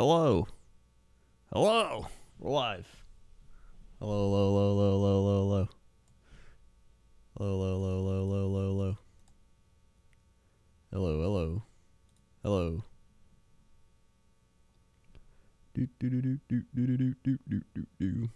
Hello. Hello. We're live. Hello, hello, hello, hello, hello, hello. Hello, hello, hello, hello, hello, hello, hello. Hello, hello. Hello. Do do do do do do do do do do do.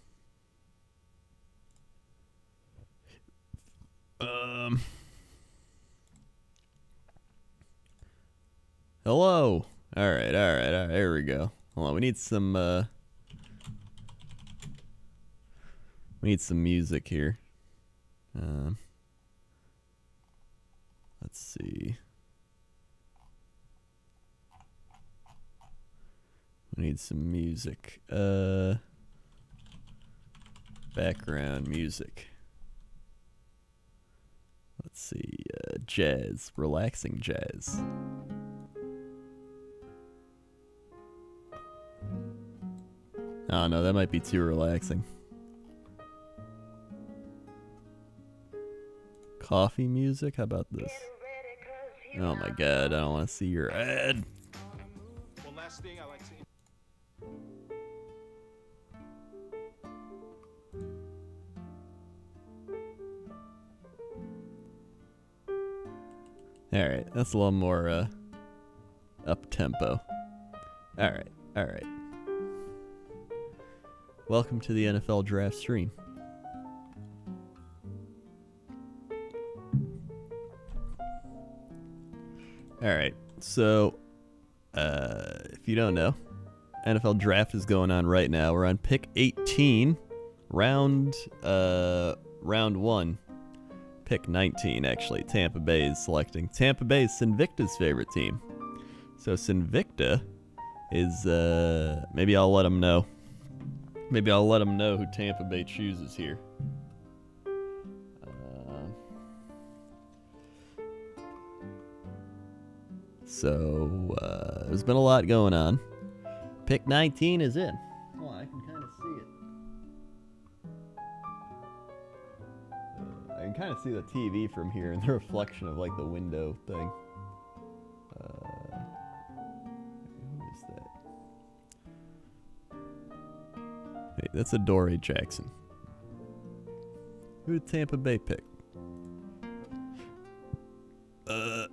Hello. All right. There we go. Hold on. We need some music here. Let's see. We need some music. Background music. Let's see. Jazz. Relaxing jazz. Oh no, that might be too relaxing. Coffee music? How about this? Oh my god, I don't want to see your ad. One last thing I like to. Alright, that's a little more up tempo. Alright. Welcome to the NFL draft stream. Alright, so if you don't know, NFL draft is going on right now. We're on pick 18, round 1. Pick 19, actually. Tampa Bay is selecting. Tampa Bay is Sinvicta's favorite team. So Sinvicta is, maybe I'll let them know. Maybe I'll let them know who Tampa Bay chooses here. There's been a lot going on. Pick 19 is in. Oh, I can kind of see it. I can kind of see the TV from here and the reflection of like the window thing. Who is that? Hey, that's Adoree Jackson. Who did Tampa Bay pick?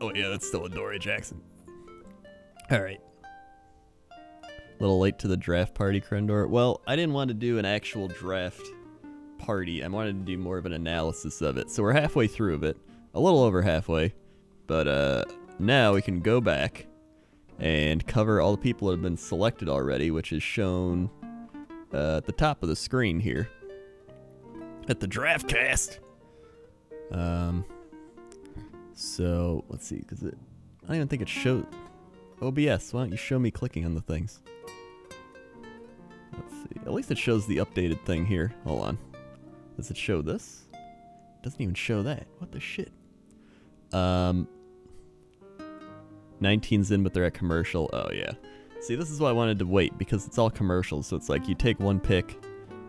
Oh yeah, that's still Adoree Jackson. Alright. A little late to the draft party, Krendor. Well, I didn't want to do an actual draft party. I wanted to do more of an analysis of it. So we're halfway through of it. A little over halfway. But now we can go back and cover all the people that have been selected already, which is shown at the top of the screen here. At the draft cast. So, let's see, because I don't even think it shows. OBS, why don't you show me clicking on the things? Let's see, at least it shows the updated thing here. Hold on. Does it show this? It doesn't even show that. What the shit? 19's in, but they're at commercial. Oh, yeah. See, this is why I wanted to wait, because it's all commercials. So it's like you take one pick,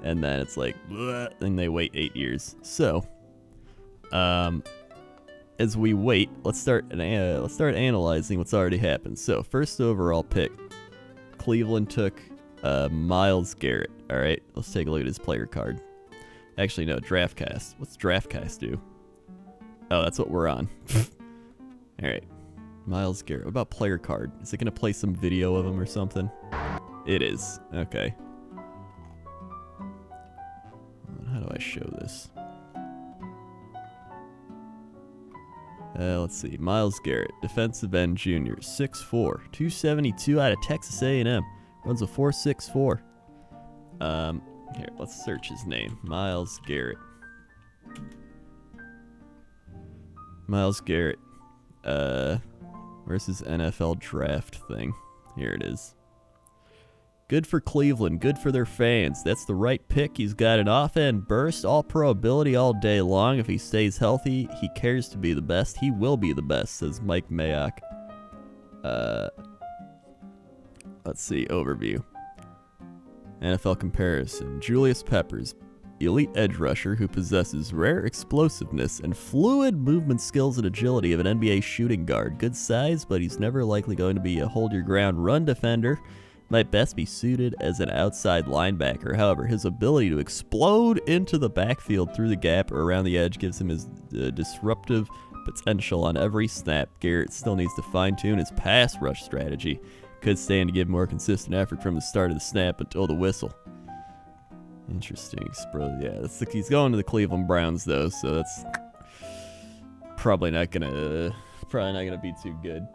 and then it's like, bleh, and they wait 8 years. So, as we wait, let's start analyzing what's already happened. So, first overall pick, Cleveland took Myles Garrett. All right, let's take a look at his player card. Actually, no, DraftCast. What's DraftCast do? Oh, that's what we're on. All right, Myles Garrett. What about player card? Is it gonna play some video of him or something? It is. Okay. How do I show this? Let's see. Myles Garrett, defensive end junior, 6'4", 272 out of Texas A&M. Runs a 4.64. Here, let's search his name. Myles Garrett. Myles Garrett. Where's his NFL draft thing? Here it is. Good for Cleveland, good for their fans. That's the right pick. He's got an off-end burst, all-pro ability all day long. If he stays healthy, he cares to be the best. He will be the best, says Mike Mayock. Let's see, overview. NFL comparison. Julius Peppers, elite edge rusher who possesses rare explosiveness and fluid movement skills and agility of an NBA shooting guard. Good size, but he's never likely going to be a hold-your-ground run defender. might best be suited as an outside linebacker. However, his ability to explode into the backfield through the gap or around the edge gives him his disruptive potential on every snap. Garrett still needs to fine-tune his pass rush strategy. Could stand to give more consistent effort from the start of the snap until the whistle. Interesting, bro. Yeah, he's going to the Cleveland Browns though, so that's probably not gonna be too good.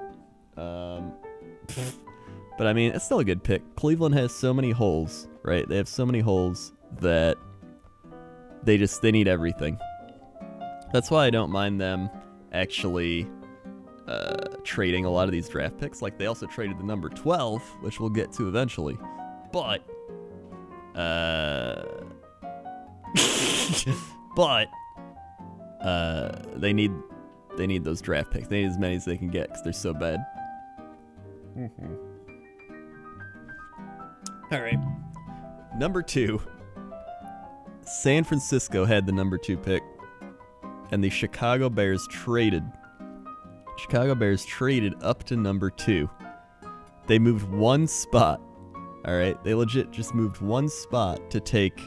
But I mean, it's still a good pick. Cleveland has so many holes, right? They have so many holes that they need everything. That's why I don't mind them actually trading a lot of these draft picks. Like, they also traded the number 12, which we'll get to eventually. But they need those draft picks. They need as many as they can get because they're so bad. All right. Number 2. San Francisco had the number 2 pick, and the Chicago Bears traded up to number 2. They moved one spot. All right, they legit just moved one spot to take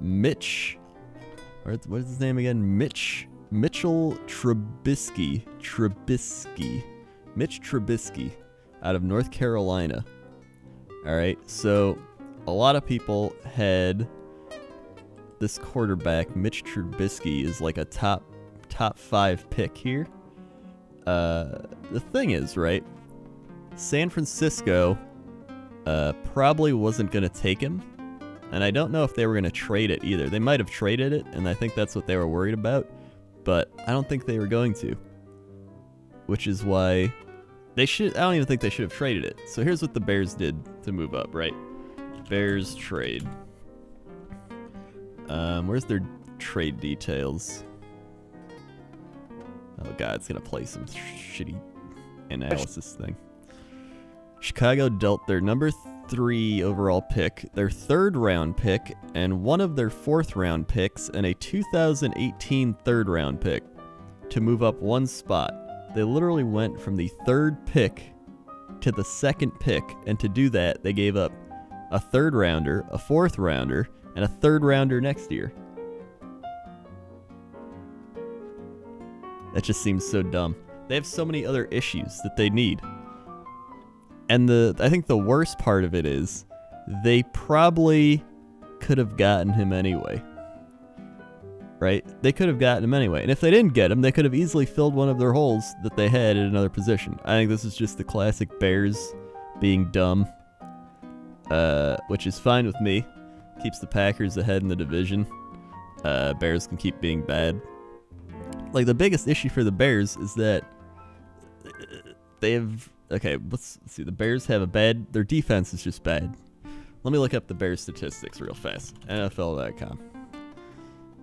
Mitch. What is his name again? Mitchell Trubisky. Mitch Trubisky out of North Carolina. All right, so a lot of people had this quarterback, Mitch Trubisky, is like a top 5 pick here. The thing is, right, San Francisco probably wasn't going to take him, and I don't know if they were going to trade it either. They might have traded it, and I think that's what they were worried about, but I don't think they were going to, which is why I don't even think they should have traded it. So here's what the Bears did to move up, right? Bears trade. Where's their trade details? Oh god, it's gonna play some shitty analysis thing. Chicago dealt their number 3 overall pick, their 3rd round pick, and one of their 4th round picks, and a 2018 3rd round pick to move up one spot. They literally went from the 3rd pick to the 2nd pick, and to do that, they gave up a 3rd rounder, a 4th rounder, and a 3rd rounder next year. That just seems so dumb. They have so many other issues that they need. And I think the worst part of it is they probably could have gotten him anyway. Right? They could have gotten him anyway. And if they didn't get him, they could have easily filled one of their holes that they had at another position. I think this is just the classic Bears being dumb, which is fine with me. Keeps the Packers ahead in the division. Bears can keep being bad. Like, the biggest issue for the Bears is that they have... Okay, let's see. The Bears have their defense is just bad. Let me look up the Bears statistics real fast. NFL.com.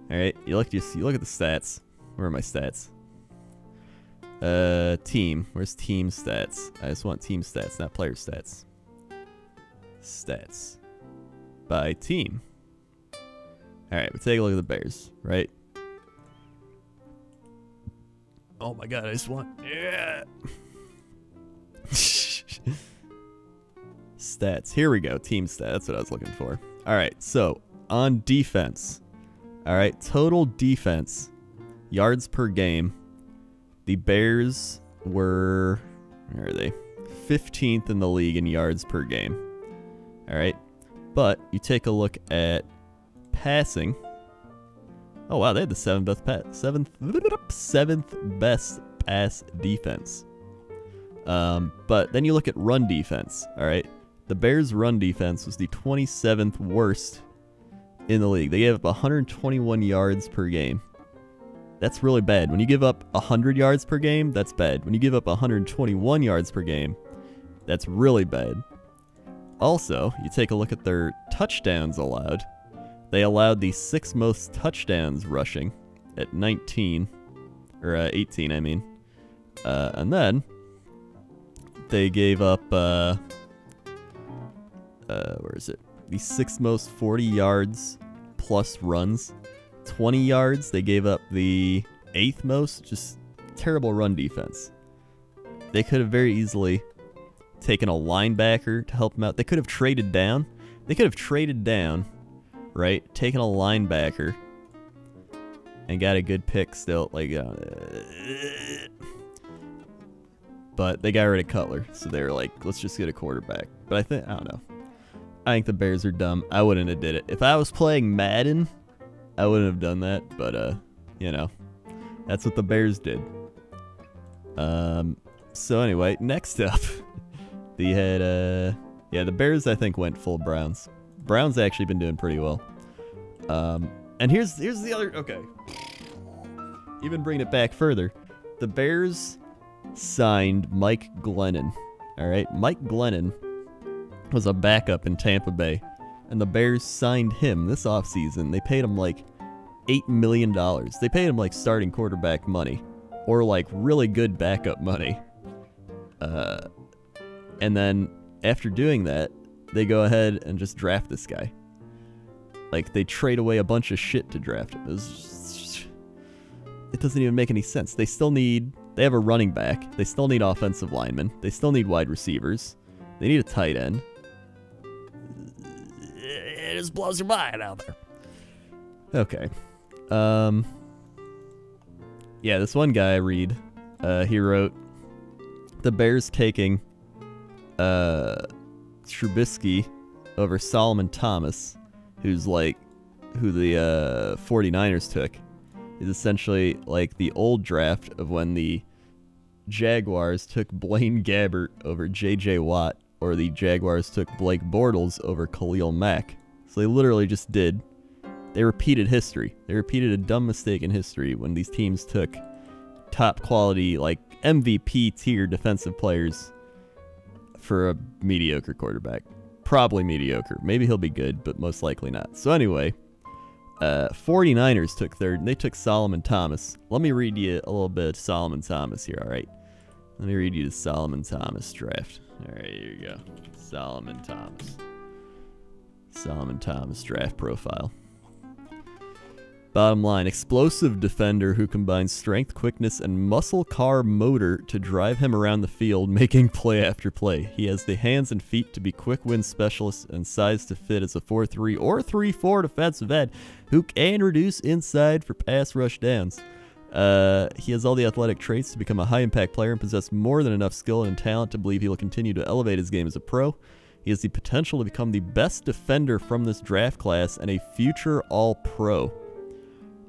Alright, you look at the stats. Where are my stats? Team. Where's team stats? I just want team stats, not player stats. Stats. By team. Alright, we take a look at the Bears, right? Oh my god, I just want... Yeah! Stats. Here we go. Team stats. That's what I was looking for. Alright, so on defense. Alright, total defense. Yards per game. The Bears were... Where are they? 15th in the league in yards per game. Alright. But you take a look at passing. Oh wow, they had the seventh best pass defense. But then you look at run defense. All right, the Bears' run defense was the 27th worst in the league. They gave up 121 yards per game. That's really bad. When you give up 100 yards per game, that's bad. When you give up 121 yards per game, that's really bad. Also, you take a look at their touchdowns allowed. They allowed the 6th most touchdowns rushing at 18, I mean. And then they gave up, where is it? The 6th most 40 yards plus runs. 20 yards, they gave up the 8th most. Just terrible run defense. They could have very easily taken a linebacker to help him out. They could have traded down. They could have traded down, right? Taken a linebacker and got a good pick still. Like, but they got rid of Cutler, so they were like, let's just get a quarterback. But I don't know. I think the Bears are dumb. I wouldn't have did it. If I was playing Madden, I wouldn't have done that. But, you know, that's what the Bears did. So anyway, next up, they had, yeah, the Bears, I think, went full Browns. Browns actually been doing pretty well. And here's the other, okay. Even bringing it back further, the Bears signed Mike Glennon. All right, Mike Glennon was a backup in Tampa Bay, and the Bears signed him this offseason. They paid him like $8 million. They paid him like starting quarterback money, or like really good backup money. And then after doing that, they go ahead and just draft this guy. Like, they trade away a bunch of shit to draft him. It doesn't even make any sense. They have a running back. They still need offensive linemen. They still need wide receivers. They need a tight end. It just blows your mind out there. Okay. Yeah, this one guy I read, he wrote, the Bears taking Trubisky over Solomon Thomas, who the 49ers took, is essentially like the old draft of when the Jaguars took Blaine Gabbert over J.J. Watt, or the Jaguars took Blake Bortles over Khalil Mack. So they literally just they repeated history. They repeated a dumb mistake in history when these teams took top quality, like MVP tier defensive players for a mediocre quarterback. Probably mediocre. Maybe he'll be good, but most likely not. So anyway, 49ers took third, and they took Solomon Thomas. Let me read you a little bit of Solomon Thomas here, all right? Let me read you the Solomon Thomas draft. All right, here you go. Solomon Thomas. Solomon Thomas draft profile. Bottom line, explosive defender who combines strength, quickness, and muscle car motor to drive him around the field, making play after play. He has the hands and feet to be quick win specialist and size to fit as a 4-3 or 3-4 defensive end who can reduce inside for pass rush downs. He has all the athletic traits to become a high-impact player and possess more than enough skill and talent to believe he will continue to elevate his game as a pro. He has the potential to become the best defender from this draft class and a future All-Pro.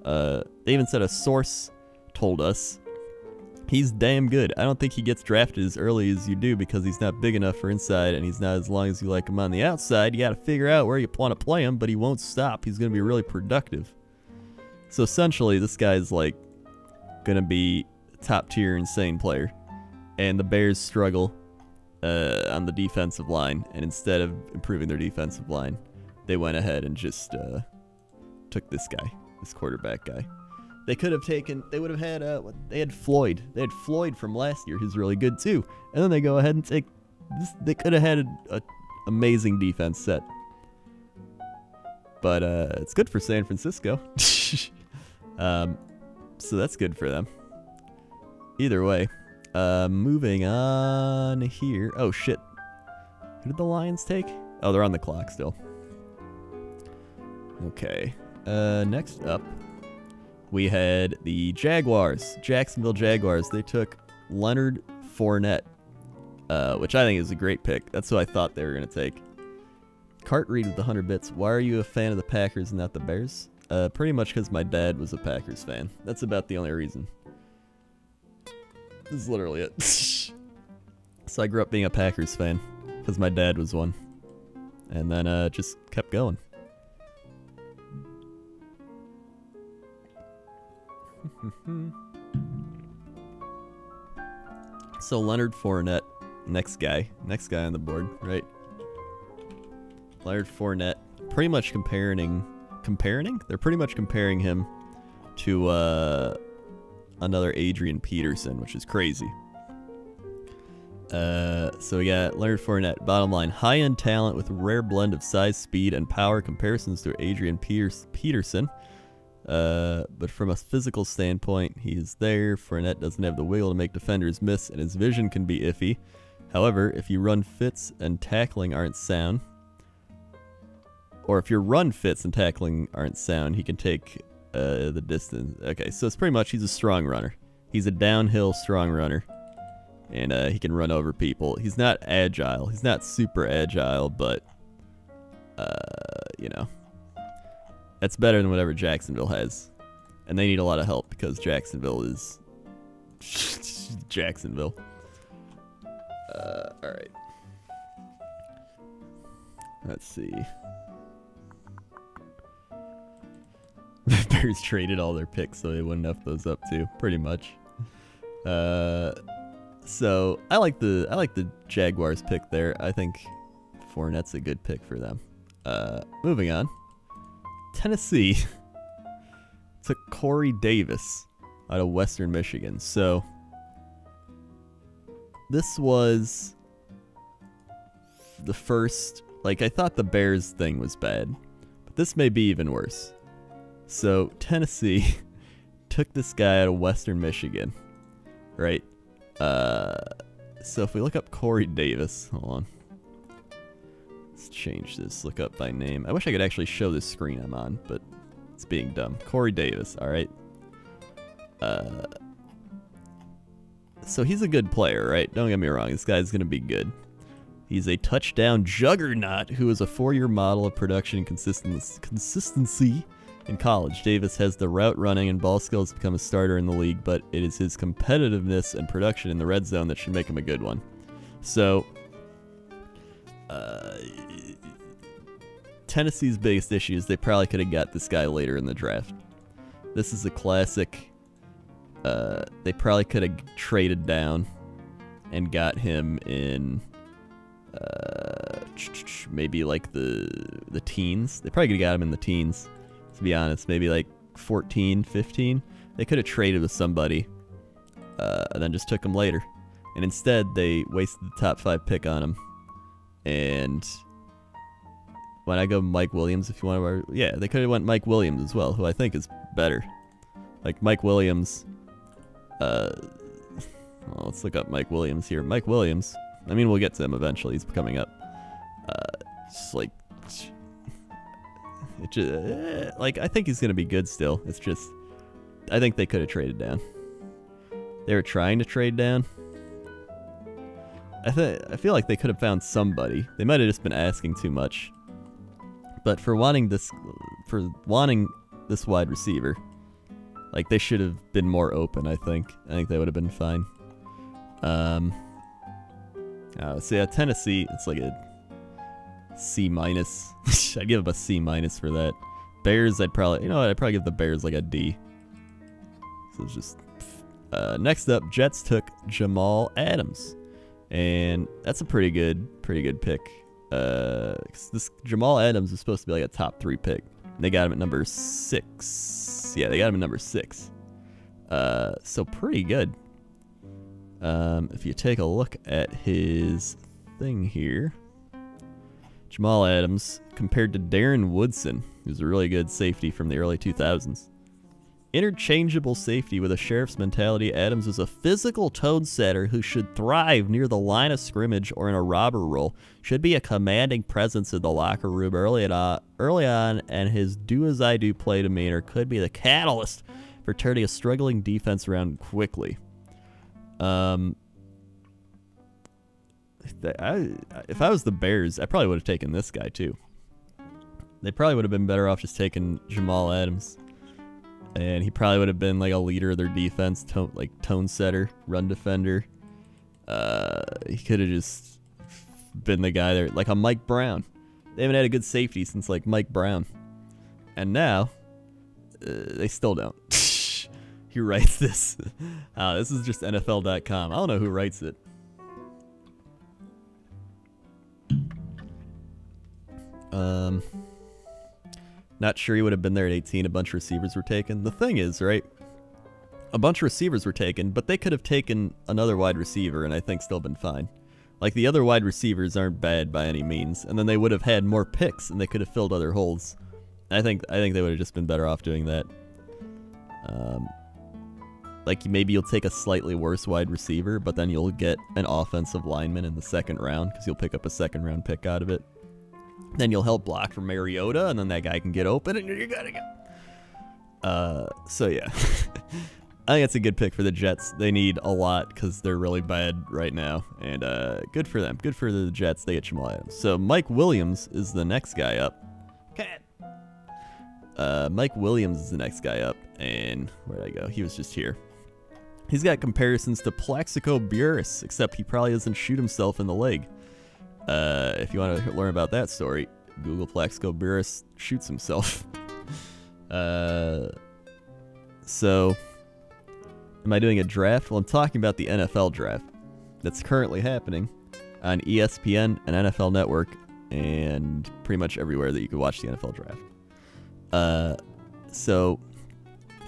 They even said a source told us he's damn good. I don't think he gets drafted as early as you do because he's not big enough for inside, and he's not as long as you like him on the outside. You got to figure out where you want to play him, but he won't stop. He's going to be really productive. So essentially, this guy's like going to be a top-tier insane player, and the Bears struggle on the defensive line, and instead of improving their defensive line, they went ahead and just took this guy. This quarterback guy. They would have had, they had Floyd. They had Floyd from last year, who's really good too. And then they go ahead and take this. They could have had an amazing defense set. But it's good for San Francisco. So that's good for them. Either way. Moving on here. Oh, shit. Who did the Lions take? Oh, they're on the clock still. Okay. Next up, we had the Jaguars, Jacksonville Jaguars. They took Leonard Fournette, which I think is a great pick. That's who I thought they were going to take. Cart Reed with the 100 bits. Why are you a fan of the Packers and not the Bears? Pretty much because my dad was a Packers fan. That's about the only reason. This is literally it. So I grew up being a Packers fan because my dad was one. And then just kept going. So Leonard Fournette, next guy on the board, right? Leonard Fournette, pretty much comparing? They're pretty much comparing him to another Adrian Peterson, which is crazy. So we got Leonard Fournette, bottom line, high-end talent with a rare blend of size, speed, and power comparisons to Adrian Peterson. But from a physical standpoint, he's there. Fournette doesn't have the wiggle to make defenders miss, and his vision can be iffy. However, if you run fits and tackling aren't sound, or if your run fits and tackling aren't sound, he can take the distance. Okay, so it's pretty much he's a strong runner. He's a downhill strong runner. And he can run over people. He's not agile. He's not super agile, but, you know, that's better than whatever Jacksonville has. And they need a lot of help because Jacksonville is Jacksonville. Alright. Let's see. Bears traded all their picks so they wouldn't F those up too, pretty much. So I like the Jaguars pick there. I think Fournette's a good pick for them. Moving on. Tennessee took Corey Davis out of Western Michigan. So this was the first, like, I thought the Bears thing was bad, but this may be even worse. So Tennessee took this guy out of Western Michigan, right? So if we look up Corey Davis, hold on. Let's change this, look up by name. I wish I could actually show this screen I'm on, but it's being dumb. Corey Davis, alright. So he's a good player, right? Don't get me wrong, this guy's gonna be good. He's a touchdown juggernaut who is a 4-year model of production and consistency in college. Davis has the route running and ball skills to become a starter in the league, but it is his competitiveness and production in the red zone that should make him a good one. So, Tennessee's biggest issue is they probably could have got this guy later in the draft. This is a classic. They probably could have traded down and got him in maybe like the teens. They probably could have got him in the teens, to be honest. Maybe like 14, 15. They could have traded with somebody and then just took him later. And instead, they wasted the top 5 pick on him. And when I go Mike Williams, if you want to, yeah, they could have went Mike Williams as well, who I think is better. Like Mike Williams. Well, let's look up Mike Williams here. Mike Williams. I mean, we'll get to him eventually. He's coming up. Just like, it just, like, I think he's gonna be good still. It's just, I think they could have traded down. They were trying to trade down. I feel like they could have found somebody. They might have just been asking too much. But for wanting this wide receiver, like, they should have been more open. I think they would have been fine. So yeah, Tennessee, it's like a C-. I'd give them a C- for that. Bears, I'd probably give the Bears like a D. So it's just next up, Jets took Jamal Adams, and that's a pretty good pick. This Jamal Adams is supposed to be like a top 3 pick. They got him at number 6. Yeah, they got him at number 6. So pretty good. If you take a look at his thing here, Jamal Adams compared to Darren Woodson, who's a really good safety from the early 2000s. Interchangeable safety with a sheriff's mentality, Adams is a physical tone setter who should thrive near the line of scrimmage or in a robber role, should be a commanding presence in the locker room early on, and his do-as-I-do play demeanor could be the catalyst for turning a struggling defense around quickly. If I was the Bears, I probably would have taken this guy too. They probably would have been better off just taking Jamal Adams. And he probably would have been like a leader of their defense, tone setter, run defender. He could have just been the guy there, like a Mike Brown. They haven't had a good safety since like Mike Brown. And now, they still don't. Who writes this? This is just NFL.com. I don't know who writes it. Not sure he would have been there at 18. A bunch of receivers were taken. The thing is, right? A bunch of receivers were taken, but they could have taken another wide receiver and I think still been fine. Like, the other wide receivers aren't bad by any means, and then they would have had more picks and they could have filled other holes. I think they would have just been better off doing that. like maybe you'll take a slightly worse wide receiver, but then you'll get an offensive lineman in the second round because you'll pick up a second round pick out of it. Then you'll help block for Mariota, and then that guy can get open, and you're gonna go. So yeah, I think it's a good pick for the Jets. They need a lot because they're really bad right now, and good for them. Good for the Jets. They get Jamal Adams. So Mike Williams is the next guy up. Mike Williams is the next guy up, and where'd I go? He was just here. He's got comparisons to Plaxico Burress, except he probably doesn't shoot himself in the leg. If you want to learn about that story, Google Plaxico Burress shoots himself. So, am I doing a draft? Well, I'm talking about the NFL draft that's currently happening on ESPN and NFL Network and pretty much everywhere that you could watch the NFL draft. So,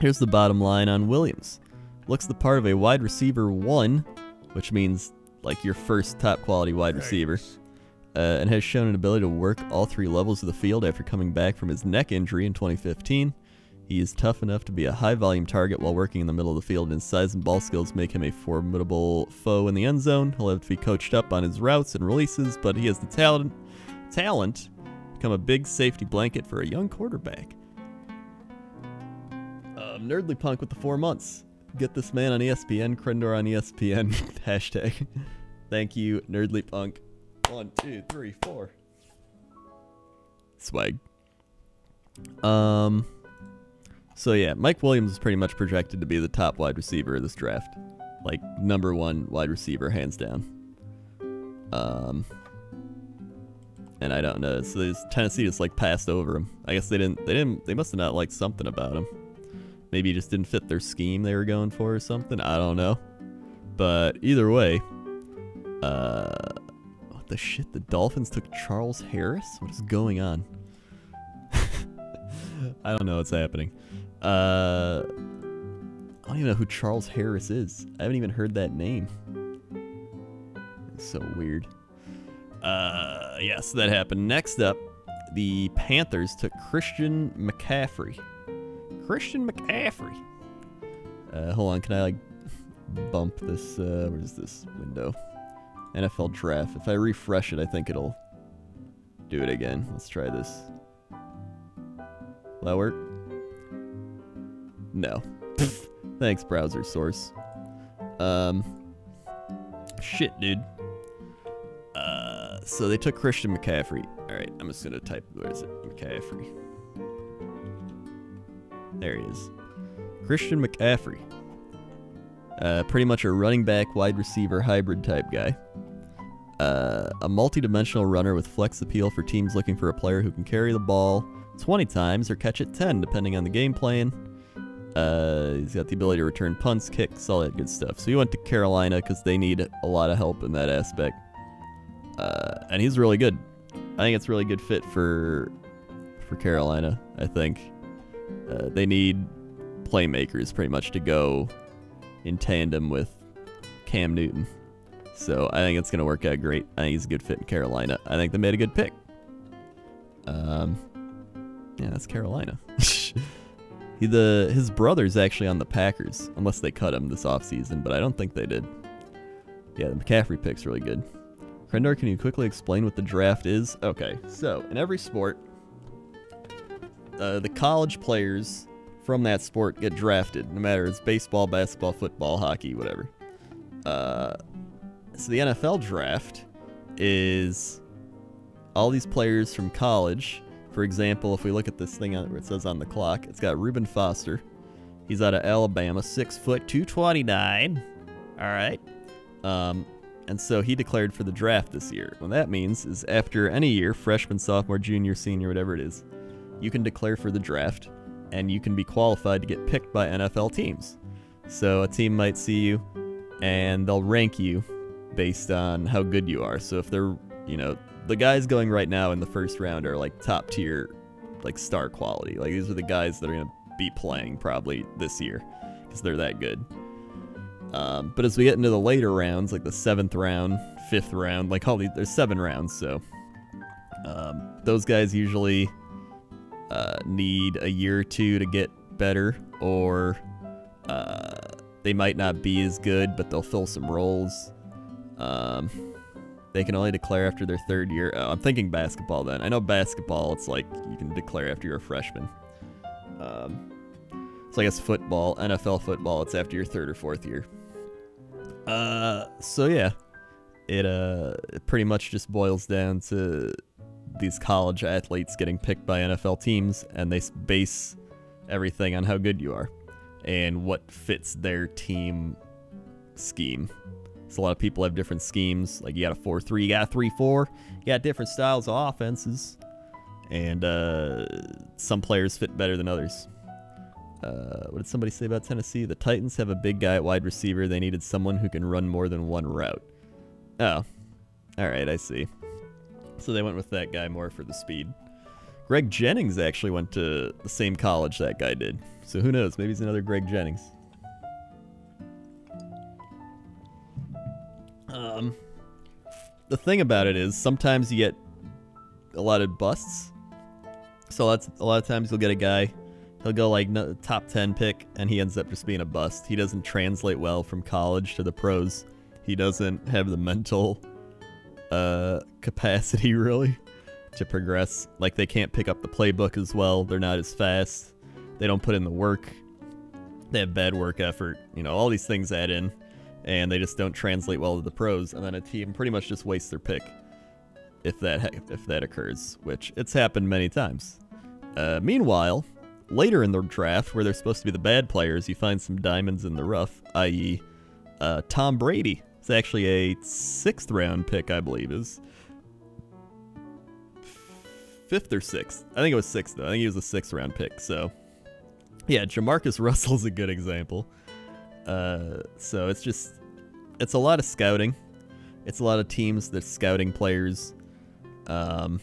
here's the bottom line on Williams. Looks the part of a wide receiver 1, which means like your first top quality wide receiver, and has shown an ability to work all 3 levels of the field after coming back from his neck injury in 2015. He is tough enough to be a high volume target while working in the middle of the field, and his size and ball skills make him a formidable foe in the end zone. He'll have to be coached up on his routes and releases, but he has the talent to become a big safety blanket for a young quarterback. Nerdly Punk with the 4 months. Get this man on ESPN, Krendor on ESPN. Hashtag. Thank you, Nerdly Punk. 1, 2, 3, 4. Swag. So yeah, Mike Williams is pretty much projected to be the top wide receiver of this draft. Like, #1 wide receiver, hands down. And I don't know. So Tennessee just like passed over him. I guess they must have not liked something about him. Maybe he just didn't fit their scheme they were going for or something. I don't know. But either way, what the shit? The Dolphins took Charles Harris? What is going on? I don't know what's happening. I don't even know who Charles Harris is. I haven't even heard that name. It's so weird. Yeah, so that happened. Next up, the Panthers took Christian McCaffrey. Christian McCaffrey. Hold on, can I like bump this? Where's this window? NFL draft. If I refresh it, I think it'll do it again. Let's try this. Will that work? No. Thanks, browser source. Shit, dude. So they took Christian McCaffrey. Alright, I'm just gonna type, where is it? McCaffrey. There he is. Christian McCaffrey. Pretty much a running back, wide receiver, hybrid type guy. A multi-dimensional runner with flex appeal for teams looking for a player who can carry the ball 20 times or catch it 10, depending on the game plan. He's got the ability to return punts, kicks, all that good stuff. So he went to Carolina because they need a lot of help in that aspect. And he's really good. I think it's a really good fit for Carolina, I think. They need playmakers pretty much to go in tandem with Cam Newton. So I think it's going to work out great. I think he's a good fit in Carolina. I think they made a good pick. Yeah, that's Carolina. His brother's actually on the Packers, unless they cut him this offseason, but I don't think they did. Yeah, the McCaffrey pick's really good. Krendor, can you quickly explain what the draft is? Okay, so in every sport, the college players from that sport get drafted, no matter it's baseball, basketball, football, hockey, whatever. So the NFL draft is all these players from college. For example, if we look at this thing where it says on the clock, it's got Reuben Foster. He's out of Alabama, 6 foot, 229. All right. And so he declared for the draft this year. What that means is after any year, freshman, sophomore, junior, senior, whatever it is, you can declare for the draft, and you can be qualified to get picked by NFL teams. So a team might see you, and they'll rank you based on how good you are. So if they're, the guys going right now in the first round are like top tier, like star quality. Like these are the guys that are going to be playing probably this year because they're that good. But as we get into the later rounds, like the 7th round, 5th round, like all these, there's 7 rounds. So those guys usually need a year or two to get better, or they might not be as good, but they'll fill some roles. They can only declare after their 3rd year. Oh, I'm thinking basketball then. I know basketball, it's like you can declare after you're a freshman. So I guess football, NFL football, it's after your 3rd or 4th year. So yeah, it pretty much just boils down to these college athletes getting picked by NFL teams, and they base everything on how good you are and what fits their team scheme. So a lot of people have different schemes. Like you got a 4-3, you got a 3-4, you got different styles of offenses, and some players fit better than others. What did somebody say about Tennessee? The Titans have a big guy at wide receiver. They needed someone who can run more than one route. Oh, all right, I see. So they went with that guy more for the speed. Greg Jennings actually went to the same college that guy did. So who knows? Maybe he's another Greg Jennings. The thing about it is sometimes you get a lot of busts. So that's a lot of times you'll get a guy, he'll go like top 10 pick, and he ends up just being a bust. He doesn't translate well from college to the pros. He doesn't have the mental capacity really to progress. Like they can't pick up the playbook as well. They're not as fast. They don't put in the work. They have bad work effort. You know, all these things add in, and they just don't translate well to the pros. And then a team pretty much just wastes their pick if that occurs, which it's happened many times. Meanwhile, later in the draft, where they're supposed to be the bad players, you find some diamonds in the rough, i.e., Tom Brady. It's actually a 6th round pick, I believe, is 5th or 6th. I think it was 6th, though. I think he was a 6th round pick. So, yeah, Jamarcus Russell's a good example. So it's a lot of scouting. It's a lot of teams that's scouting players, and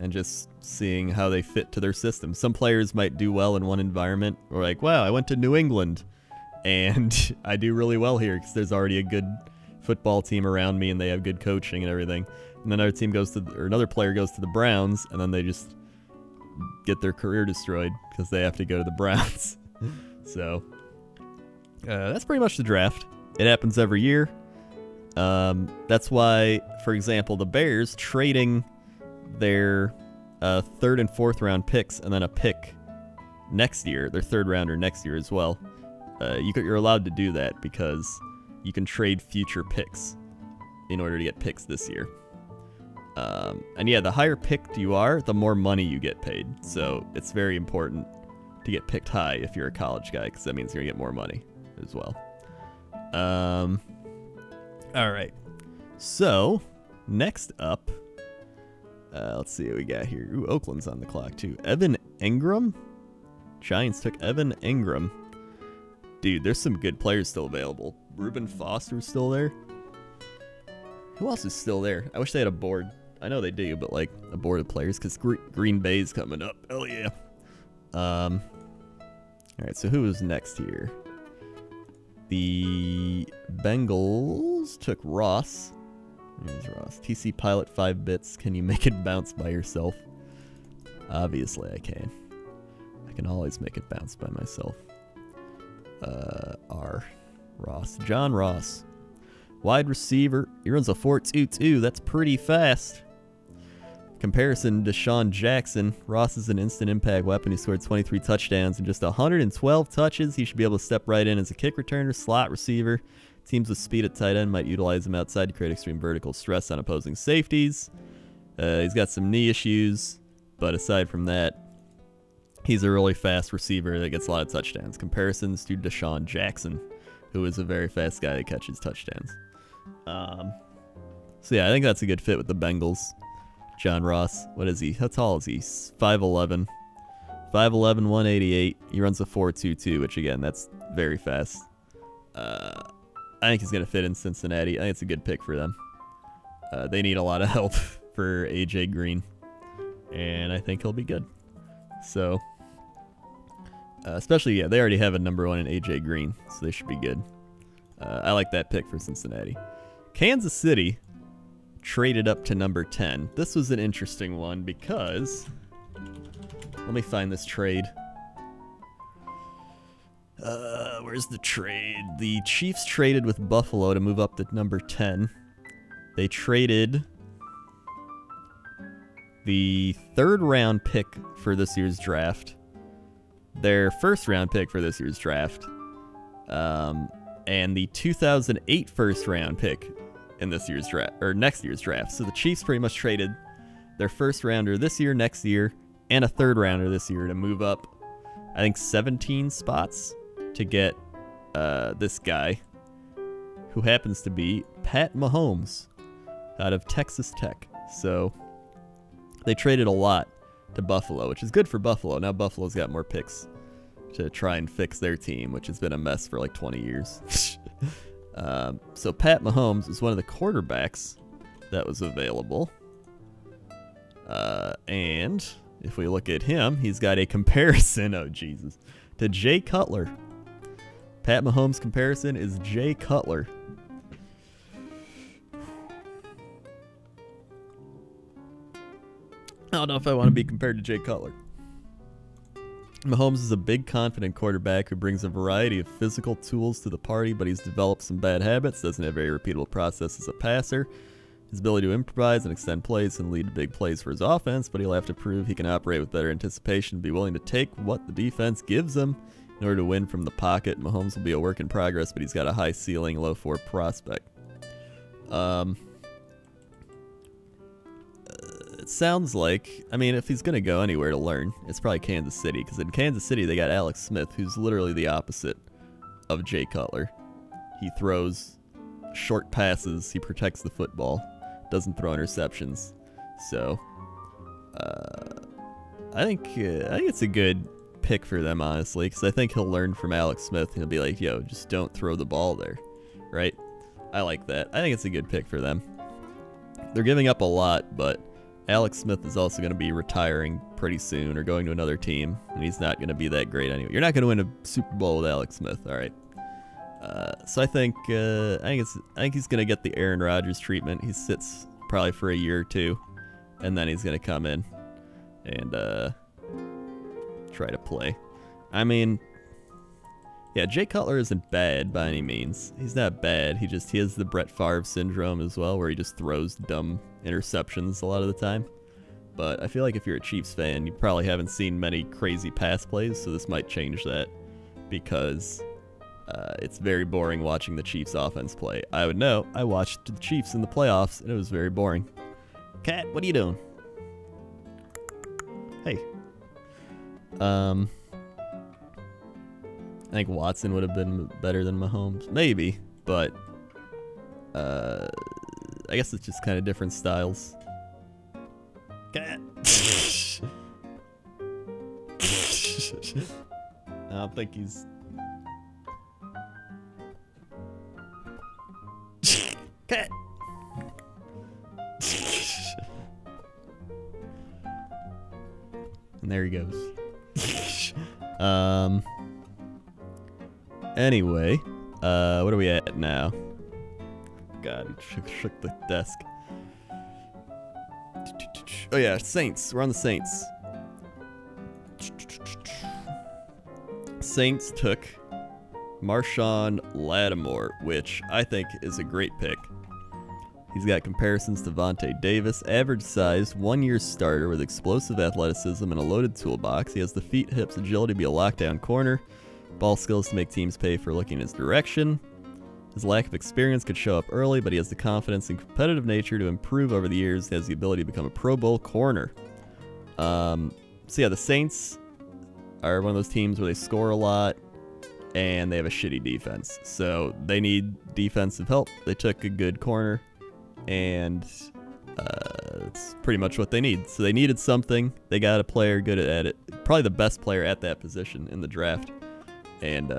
just seeing how they fit to their system. Some players might do well in one environment, or like, wow, I went to New England, and I do really well here because there's already a good football team around me, and they have good coaching and everything. And then another player goes to the Browns, and then they just get their career destroyed because they have to go to the Browns. So that's pretty much the draft. It happens every year. That's why, for example, the Bears trading their 3rd and 4th round picks and then a pick next year, their 3rd rounder next year as well. You're allowed to do that because you can trade future picks in order to get picks this year. And yeah, the higher picked you are, the more money you get paid. So it's very important to get picked high if you're a college guy, because that means you're going to get more money as well. All right. So next up, let's see what we got here. Ooh, Oakland's on the clock too. Evan Engram. Giants took Evan Engram. Dude, there's some good players still available. Reuben Foster's still there. Who else is still there? I wish they had a board. I know they do, but like a board of players, because Green Bay's coming up. Hell yeah. All right, so who is next here? The Bengals took Ross. There's Ross. TC Pilot 5 bits. Can you make it bounce by yourself? Obviously I can. I can always make it bounce by myself. Ross. John Ross. Wide receiver. He runs a 4.22. That's pretty fast. Comparison to Deshaun Jackson. Ross is an instant impact weapon. He scored 23 touchdowns and just 112 touches. He should be able to step right in as a kick returner, slot receiver. Teams with speed at tight end might utilize him outside to create extreme vertical stress on opposing safeties. He's got some knee issues, but aside from that, he's a really fast receiver that gets a lot of touchdowns. Comparisons to Deshaun Jackson, who is a very fast guy that catches touchdowns. So yeah, I think that's a good fit with the Bengals. John Ross, what is he? How tall is he? 5'11". 5'11", 188. He runs a 4.22, which again, that's very fast. I think he's going to fit in Cincinnati. I think it's a good pick for them. They need a lot of help for AJ Green, and I think he'll be good. So, especially, yeah, they already have a number 1 in AJ Green, so they should be good. I like that pick for Cincinnati. Kansas City traded up to number 10. This was an interesting one because, let me find this trade. Where's the trade? The Chiefs traded with Buffalo to move up to number 10. They traded the 3rd round pick for this year's draft, their 1st round pick for this year's draft, and the 2008 first round pick in this year's draft, or next year's draft. So the Chiefs pretty much traded their 1st rounder this year, next year, and a 3rd rounder this year to move up, I think, 17 spots to get this guy, who happens to be Pat Mahomes out of Texas Tech. So they traded a lot to Buffalo, which is good for Buffalo. Now Buffalo's got more picks to try and fix their team, which has been a mess for like 20 years. So Pat Mahomes is one of the quarterbacks that was available. And if we look at him, he's got a comparison, oh Jesus, to Jay Cutler. Pat Mahomes' comparison is Jay Cutler. I don't know if I want to be compared to Jay Cutler. Mahomes is a big, confident quarterback who brings a variety of physical tools to the party, but he's developed some bad habits, doesn't have a very repeatable process as a passer. His ability to improvise and extend plays and lead to big plays for his offense, but he'll have to prove he can operate with better anticipation and be willing to take what the defense gives him in order to win from the pocket. Mahomes will be a work in progress, but he's got a high ceiling, low floor prospect. It sounds like, I mean, if he's going to go anywhere to learn, it's probably Kansas City, because in Kansas City they got Alex Smith, who's literally the opposite of Jay Cutler. He throws short passes, he protects the football, doesn't throw interceptions. So, I think it's a good pick for them, honestly, because I think he'll learn from Alex Smith, and he'll be like, yo, just don't throw the ball there, right? I like that. I think it's a good pick for them. They're giving up a lot, but Alex Smith is also going to be retiring pretty soon or going to another team, and he's not going to be that great anyway. You're not going to win a Super Bowl with Alex Smith, all right? So I think he's going to get the Aaron Rodgers treatment. He sits probably for a year or two, and then he's going to come in and try to play. I mean, yeah, Jay Cutler isn't bad by any means. He's not bad. He has the Brett Favre syndrome as well, where he just throws dumb interceptions a lot of the time. But I feel like if you're a Chiefs fan, you probably haven't seen many crazy pass plays, so this might change that, because it's very boring watching the Chiefs offense play. I would know. I watched the Chiefs in the playoffs, and it was very boring. Cat, what are you doing? Hey. I think Watson would have been better than Mahomes. Maybe, but I guess it's just kind of different styles. Cat. I don't think he's... Cat. And there he goes. Anyway, what are we at now? God, he shook the desk. Oh yeah, Saints. We're on the Saints. Saints took Marshawn Lattimore, which I think is a great pick. He's got comparisons to Vontae Davis, average size, 1-year starter with explosive athleticism and a loaded toolbox. He has the feet, hips, agility to be a lockdown corner, ball skills to make teams pay for looking in his direction. His lack of experience could show up early, but he has the confidence and competitive nature to improve over the years. He has the ability to become a Pro Bowl corner. So yeah, the Saints are one of those teams where they score a lot and they have a shitty defense. So they need defensive help. They took a good corner, and it's pretty much what they need. So they needed something. They got a player good at it. Probably the best player at that position in the draft. And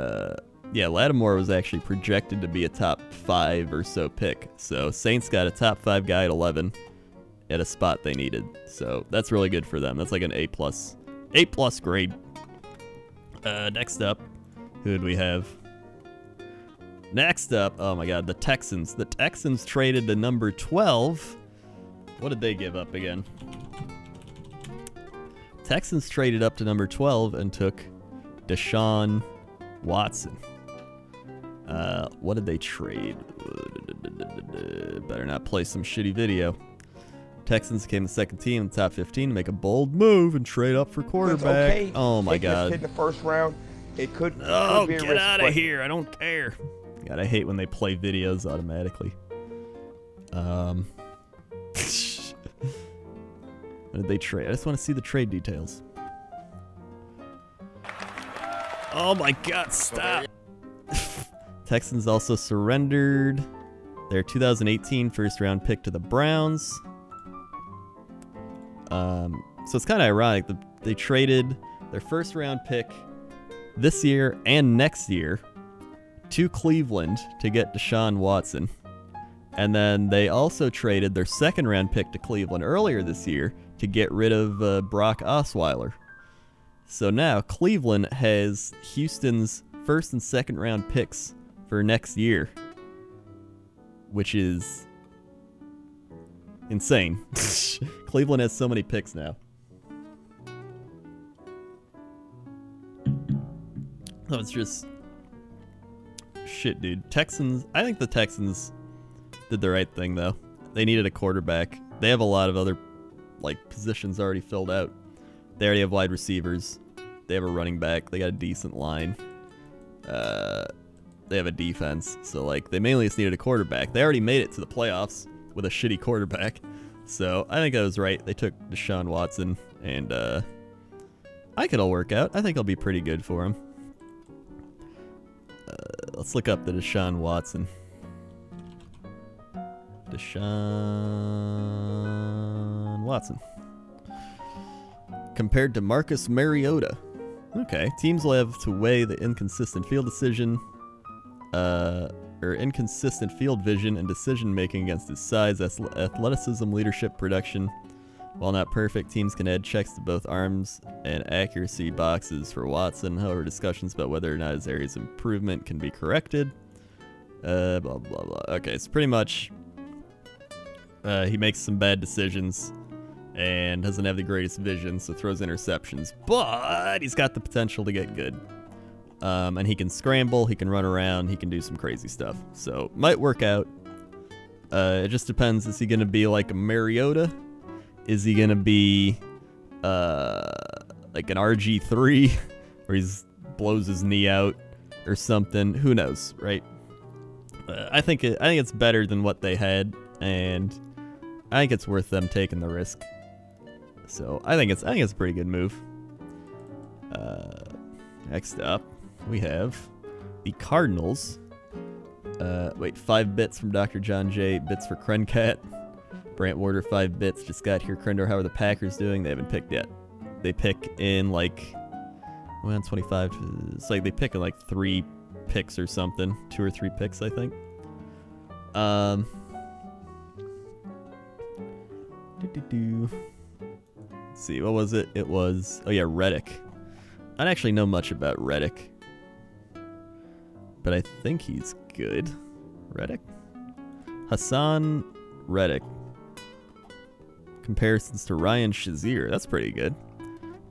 yeah, Lattimore was actually projected to be a top 5 or so pick. So Saints got a top 5 guy at 11 at a spot they needed. So that's really good for them. That's like an A+ grade. Next up, who did we have? Next up, oh my god, the Texans. The Texans traded to number 12. What did they give up again? Texans traded up to number 12 and took Deshaun Watson. What did they trade? Better not play some shitty video. Texans became the second team in the top 15 to make a bold move and trade up for quarterback. Okay. Oh my God! In the first round, it could. Oh, be a get risk, out of but here! I don't care. God, I hate when they play videos automatically. What did they trade? I just want to see the trade details. Oh my God! Stop. Texans also surrendered their 2018 first-round pick to the Browns. So it's kind of ironic that they traded their first-round pick this year and next year to Cleveland to get Deshaun Watson. And then they also traded their second-round pick to Cleveland earlier this year to get rid of Brock Osweiler. So now Cleveland has Houston's first and second-round picks for next year, which is insane. Cleveland has so many picks now. Oh, it's just shit, dude. Texans, I think the Texans did the right thing, though. They needed a quarterback. They have a lot of other, like, positions already filled out. They already have wide receivers. They have a running back. They got a decent line. They have a defense. So, like, they mainly just needed a quarterback. They already made it to the playoffs with a shitty quarterback. So, I think I was right. They took Deshaun Watson, and I think it'll work out. I think it'll be pretty good for him. Let's look up the Deshaun Watson. Deshaun Watson. Compared to Marcus Mariota. Okay, teams will have to weigh the inconsistent field decision, or inconsistent field vision and decision-making against his size, athleticism, leadership, production. While not perfect, teams can add checks to both arms and accuracy boxes for Watson. However, discussions about whether or not his areas of improvement can be corrected. Blah, blah, blah. Okay, so pretty much he makes some bad decisions and doesn't have the greatest vision, so throws interceptions. But he's got the potential to get good. And he can scramble, he can run around, he can do some crazy stuff. So, might work out. It just depends. Is he going to be like a Mariota? Is he going to be like an RG3 where he blows his knee out or something? Who knows, right? I think it's better than what they had, and I think it's worth them taking the risk. So I think it's a pretty good move. Next up, we have the Cardinals. 5 bits from Dr. John J. Bits for Krencat. Brant Warder, 5 bits. Just got here. Krendor, how are the Packers doing? They haven't picked yet. They pick in like, 25. It's like they pick in like 3 picks or something. 2 or 3 picks, I think. Let's see, what was it? It was, oh yeah, Reddick. I don't actually know much about Reddick, but I think he's good. Reddick? Hassan Reddick. Comparisons to Ryan Shazier. That's pretty good.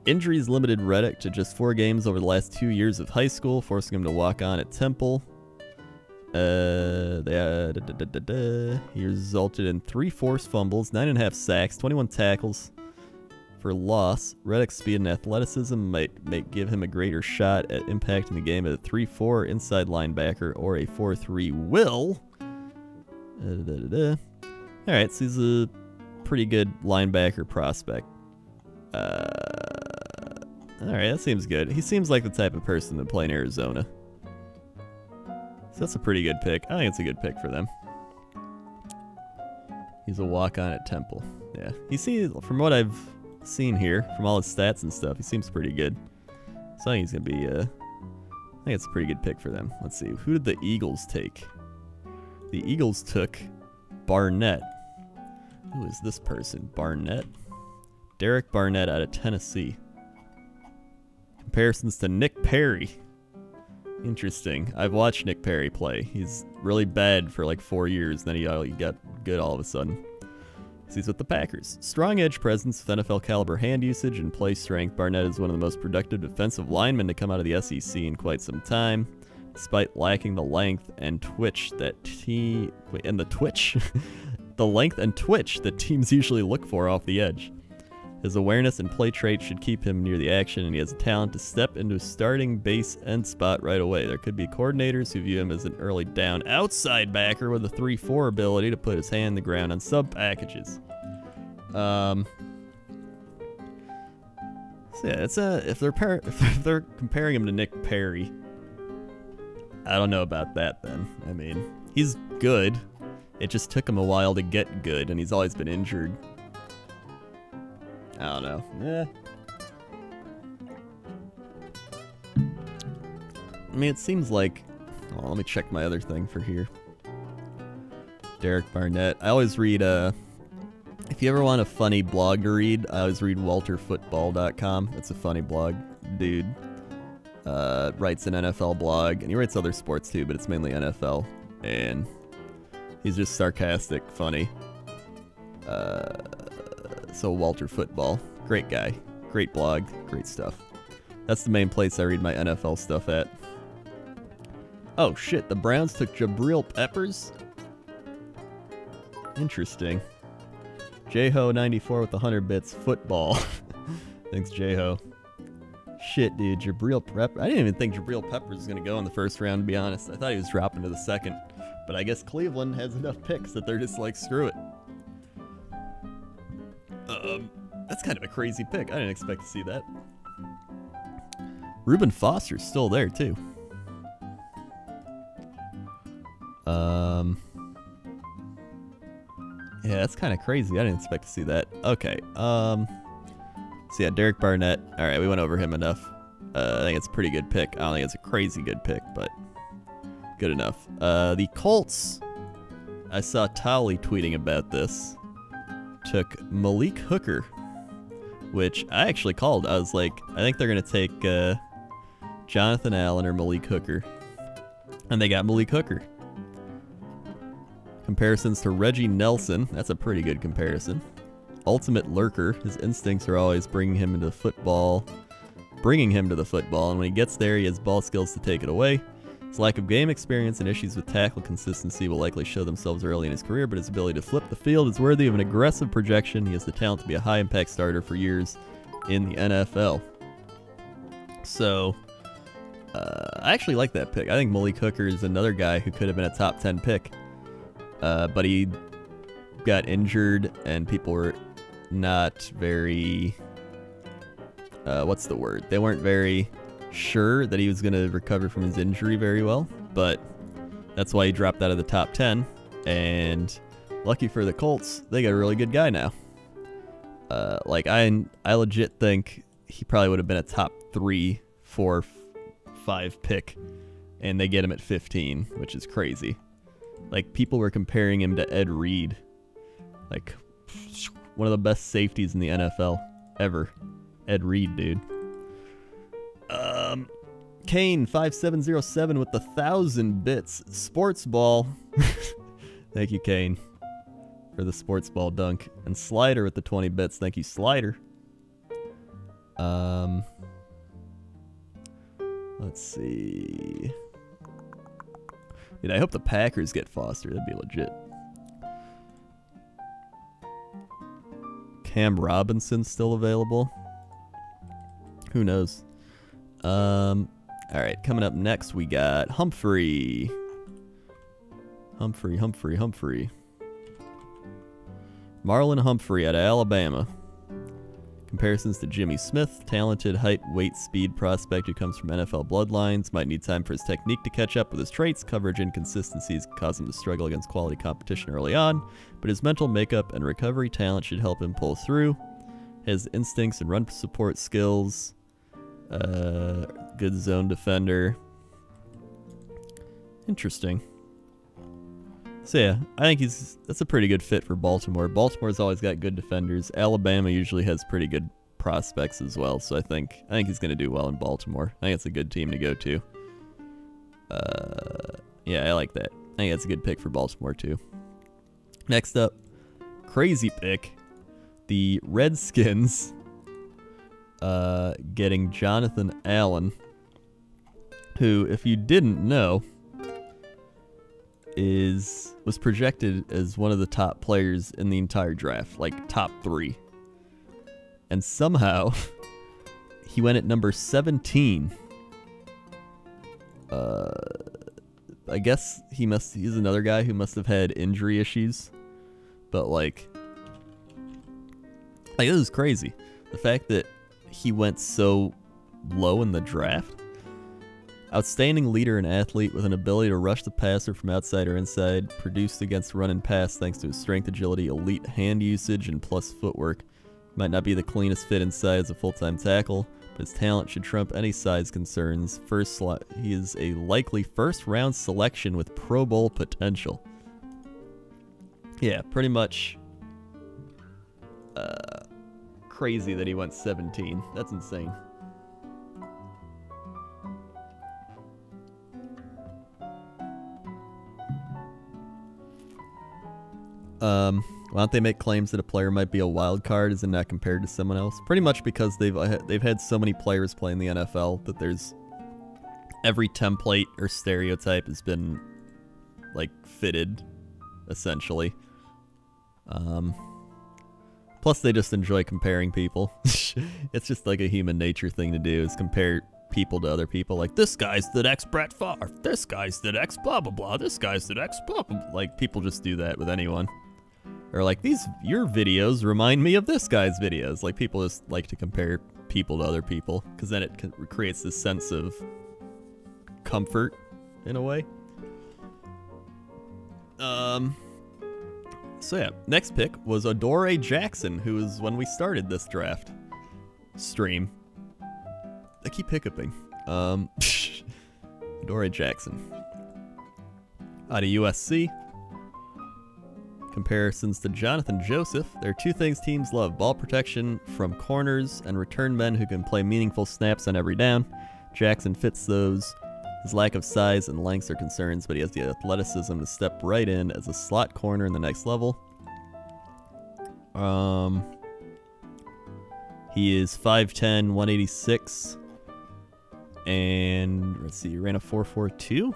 Injuries limited Reddick to just 4 games over the last 2 years of high school, forcing him to walk on at Temple. He resulted in 3 forced fumbles, 9.5 sacks, 21 tackles for loss. Reddick's speed and athleticism might give him a greater shot at impacting the game at a 3-4 inside linebacker or a 4-3 will. Alright, so he's a pretty good linebacker prospect. Alright, that seems good. He seems like the type of person to play in Arizona. So that's a pretty good pick. I think it's a good pick for them. He's a walk-on at Temple. Yeah, he seems, from what I've seen here, from all his stats and stuff, he seems pretty good. So I think he's gonna be. I think it's a pretty good pick for them. Let's see, who did the Eagles take? The Eagles took Barnett. Who is this person? Barnett. Derek Barnett out of Tennessee. Comparisons to Nick Perry. Interesting. I've watched Nick Perry play. He's really bad for like 4 years, then he got good all of a sudden. So he's with the Packers. Strong edge presence with NFL caliber hand usage and play strength. Barnett is one of the most productive defensive linemen to come out of the SEC in quite some time. despite lacking the length and twitch that the length and twitch that teams usually look for off the edge. His awareness and play traits should keep him near the action, and he has a talent to step into a starting base end spot right away. There could be coordinators who view him as an early down outside backer with a 3-4 ability to put his hand in the ground on sub packages. So yeah, it's if they're comparing him to Nick Perry, I don't know about that then. I mean, he's good. It just took him a while to get good, and he's always been injured. I don't know. I mean, it seems like... Oh, let me check my other thing for here. Derek Barnett. I always read... if you ever want a funny blog to read, I always read walterfootball.com. It's a funny blog. Dude writes an NFL blog, and he writes other sports too, but it's mainly NFL. And he's just sarcastic, funny. So Walter Football, great guy, great blog, great stuff. That's the main place I read my NFL stuff at. Oh shit, the Browns took Jabril Peppers? Interesting. Jho94 with the 100 bits, football. Thanks, Jho. Shit, dude, Jabril Peppers. I didn't even think Jabril Peppers was going to go in the first round, to be honest. I thought he was dropping to the second. But I guess Cleveland has enough picks that they're just like, screw it. That's kind of a crazy pick. I didn't expect to see that. Reuben Foster's still there, too. Yeah, that's kind of crazy. I didn't expect to see that. Okay. So yeah, Derek Barnett. All right, we went over him enough. I think it's a pretty good pick. I don't think it's a crazy good pick, but good enough. The Colts. I saw Tolly tweeting about this. Took Malik Hooker, which I actually called. I was like, I think they're going to take Jonathan Allen or Malik Hooker. And they got Malik Hooker. Comparisons to Reggie Nelson. That's a pretty good comparison. Ultimate lurker. His instincts are always bringing him to the football. And when he gets there, he has ball skills to take it away. His lack of game experience and issues with tackle consistency will likely show themselves early in his career, but his ability to flip the field is worthy of an aggressive projection. He has the talent to be a high-impact starter for years in the NFL. So, I actually like that pick. I think Malik Hooker is another guy who could have been a top 10 pick. But he got injured, and people were not very... what's the word? They weren't very sure that he was going to recover from his injury very well, but that's why he dropped out of the top 10, and lucky for the Colts, they got a really good guy now. Like, I legit think he probably would have been a top 3, 4, 5 pick, and they get him at 15, which is crazy. Like, people were comparing him to Ed Reed, like, one of the best safeties in the NFL ever. Ed Reed, dude. Kane5707 with the 1,000 bits. Sports ball. Thank you, Kane, for the sports ball dunk. And Slider with the 20 bits. Thank you, Slider. Let's see. Dude, I hope the Packers get Foster. That'd be legit. Cam Robinson's still available. Who knows? Alright, coming up next we got Humphrey. Humphrey. Marlon Humphrey out of Alabama. Comparisons to Jimmy Smith, talented height, weight, speed prospect who comes from NFL bloodlines, might need time for his technique to catch up with his traits. Coverage inconsistencies cause him to struggle against quality competition early on, but his mental makeup and recovery talent should help him pull through. His instincts and run support skills, good zone defender. Interesting. So yeah, I think that's a pretty good fit for Baltimore. Baltimore's always got good defenders. Alabama usually has pretty good prospects as well, so I think he's going to do well in Baltimore. I think it's a good team to go to. Yeah, I like that. I think that's a good pick for Baltimore too. Next up, crazy pick. The Redskins getting Jonathan Allen. who, if you didn't know, was projected as one of the top players in the entire draft, like top 3. And somehow, he went at number 17. I guess he's another guy who must have had injury issues. But like it was crazy. The fact that he went so low in the draft. Outstanding leader and athlete with an ability to rush the passer from outside or inside, produced against run and pass thanks to his strength, agility, elite hand usage, and plus footwork. Might not be the cleanest fit inside as a full-time tackle, but his talent should trump any size concerns. He is a likely first-round selection with Pro Bowl potential. Yeah, pretty much crazy that he went 17. That's insane. Why don't they make claims that a player might be a wild card as in not compared to someone else? Pretty much because they've had so many players play in the NFL that there's every template or stereotype has been like fitted, essentially. Plus they just enjoy comparing people. It's just like a human nature thing to do, is compare people to other people. Like, this guy's the next Brett Favre, this guy's the next blah blah blah, this guy's the next blah blah blah. Like, people just do that with anyone. Or like, your videos remind me of this guy's videos. Like, people just like to compare people to other people, because then it creates this sense of comfort in a way. So yeah, next pick was Adoree Jackson, who was when we started this draft stream. I keep hiccuping. Adoree Jackson. Out of USC. Comparisons to Jonathan Joseph. There are two things teams love: ball protection from corners and return men who can play meaningful snaps on every down. Jackson fits those. His lack of size and length are concerns, but he has the athleticism to step right in as a slot corner in the next level. He is 5'10", 186. And let's see, he ran a 4.42.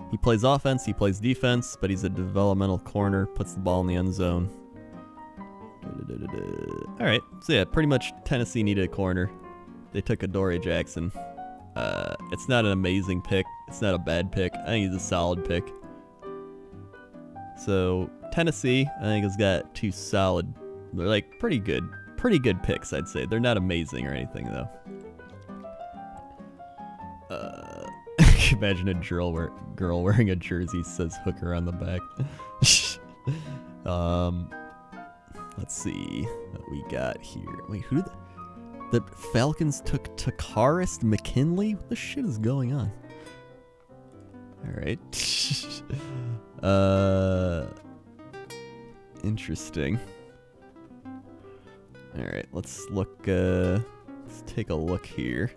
He plays offense, he plays defense, but he's a developmental corner, puts the ball in the end zone. Alright, so yeah, pretty much Tennessee needed a corner. They took Adoree Jackson. It's not an amazing pick. It's not a bad pick. I think he's a solid pick. So, Tennessee, I think, has got two solid, they're like pretty good picks, I'd say. They're not amazing or anything, though. Imagine a girl wearing a jersey says hooker on the back. Let's see what we got here. Wait, who the Falcons took Takaris McKinley? What the shit is going on? Alright. Interesting. Alright, let's take a look here.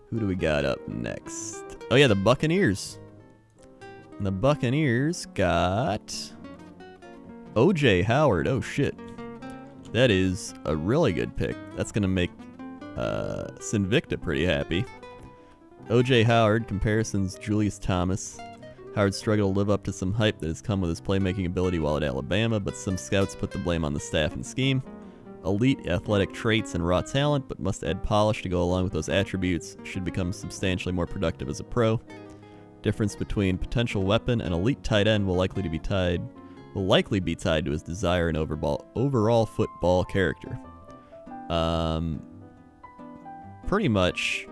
Who do we got up next? Oh yeah, the Buccaneers. And the Buccaneers got O.J. Howard. Oh shit. That is a really good pick. That's going to make Sinvicta pretty happy. O.J. Howard, comparisons Julius Thomas. Howard struggled to live up to some hype that has come with his playmaking ability while at Alabama, but some scouts put the blame on the staff and scheme. Elite athletic traits and raw talent, but must add polish to go along with those attributes. Should become substantially more productive as a pro. Difference between potential weapon and elite tight end will likely be tied to his desire and overall football character. Pretty much,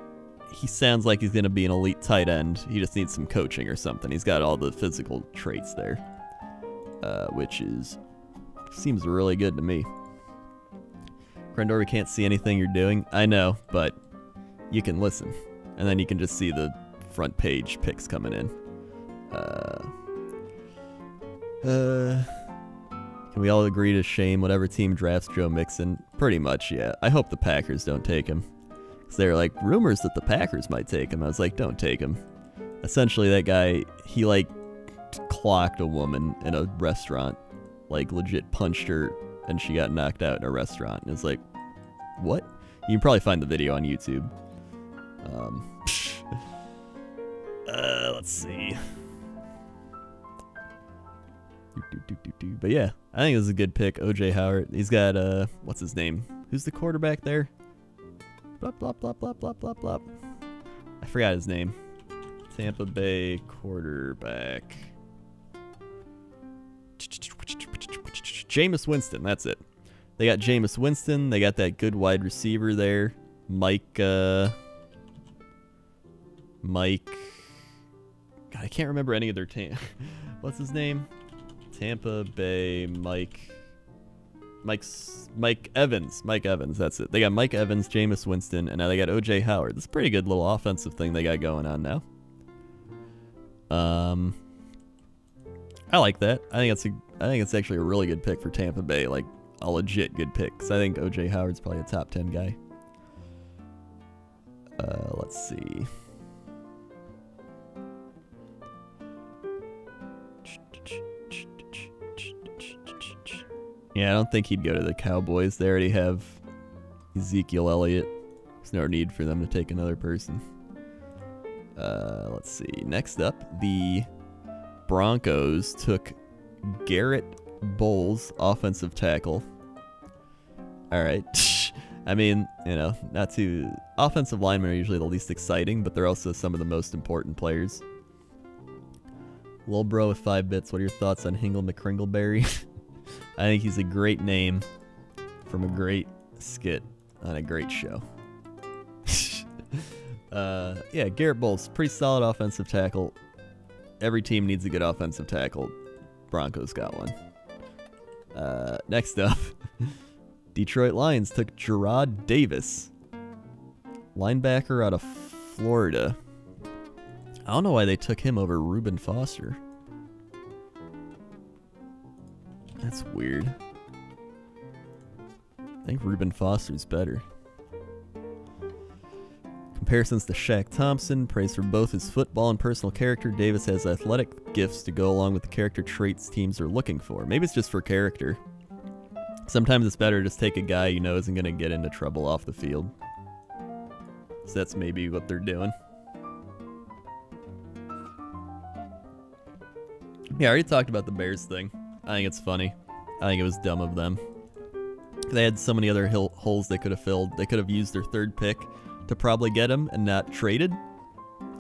he sounds like he's going to be an elite tight end. He just needs some coaching or something. He's got all the physical traits there, which seems really good to me. Crendor, we can't see anything you're doing. I know, but you can listen, and then you can just see the front page picks coming in. Can we all agree to shame whatever team drafts Joe Mixon? Pretty much, yeah. I hope the Packers don't take him. Because there are, like, rumors that the Packers might take him. I was like, don't take him. Essentially, that guy, he, like, clocked a woman in a restaurant. Like, legit punched her, and she got knocked out in a restaurant. And it's like, what? You can probably find the video on YouTube. Let's see. But yeah, I think it was a good pick. OJ Howard. He's got what's his name? Who's the quarterback there? Blop blop blop blop blop blop blop. I forgot his name. Tampa Bay quarterback. Jameis Winston. That's it. They got Jameis Winston. They got that good wide receiver there, Mike. God, I can't remember any of their team. What's his name? Tampa Bay Mike Evans. Mike Evans, that's it. They got Mike Evans, Jameis Winston, and now they got OJ Howard. That's a pretty good little offensive thing they got going on now. I like that. I think it's actually a really good pick for Tampa Bay, like a legit good pick. Cause I think OJ Howard's probably a top 10 guy. Let's see. Yeah, I don't think he'd go to the Cowboys. They already have Ezekiel Elliott. There's no need for them to take another person. Let's see. Next up, the Broncos took Garrett Bowles, offensive tackle. All right. I mean, you know, not too... Offensive linemen are usually the least exciting, but they're also some of the most important players. Lil Bro with 5 bits. What are your thoughts on Hingle McCringleberry? I think he's a great name from a great skit on a great show. Yeah, Garrett Bowles, pretty solid offensive tackle. Every team needs a good offensive tackle. Broncos got one. Next up, Detroit Lions took Gerard Davis, linebacker out of Florida. I don't know why they took him over Reuben Foster. That's weird. I think Reuben Foster's better. Comparisons to Shaq Thompson, praise for both his football and personal character. Davis has athletic gifts to go along with the character traits teams are looking for. Maybe it's just for character. Sometimes it's better to just take a guy you know isn't going to get into trouble off the field. So that's maybe what they're doing. Yeah, I already talked about the Bears thing. I think it's funny. I think it was dumb of them. They had so many other holes they could have filled. They could have used their 3rd pick to probably get him and not traded.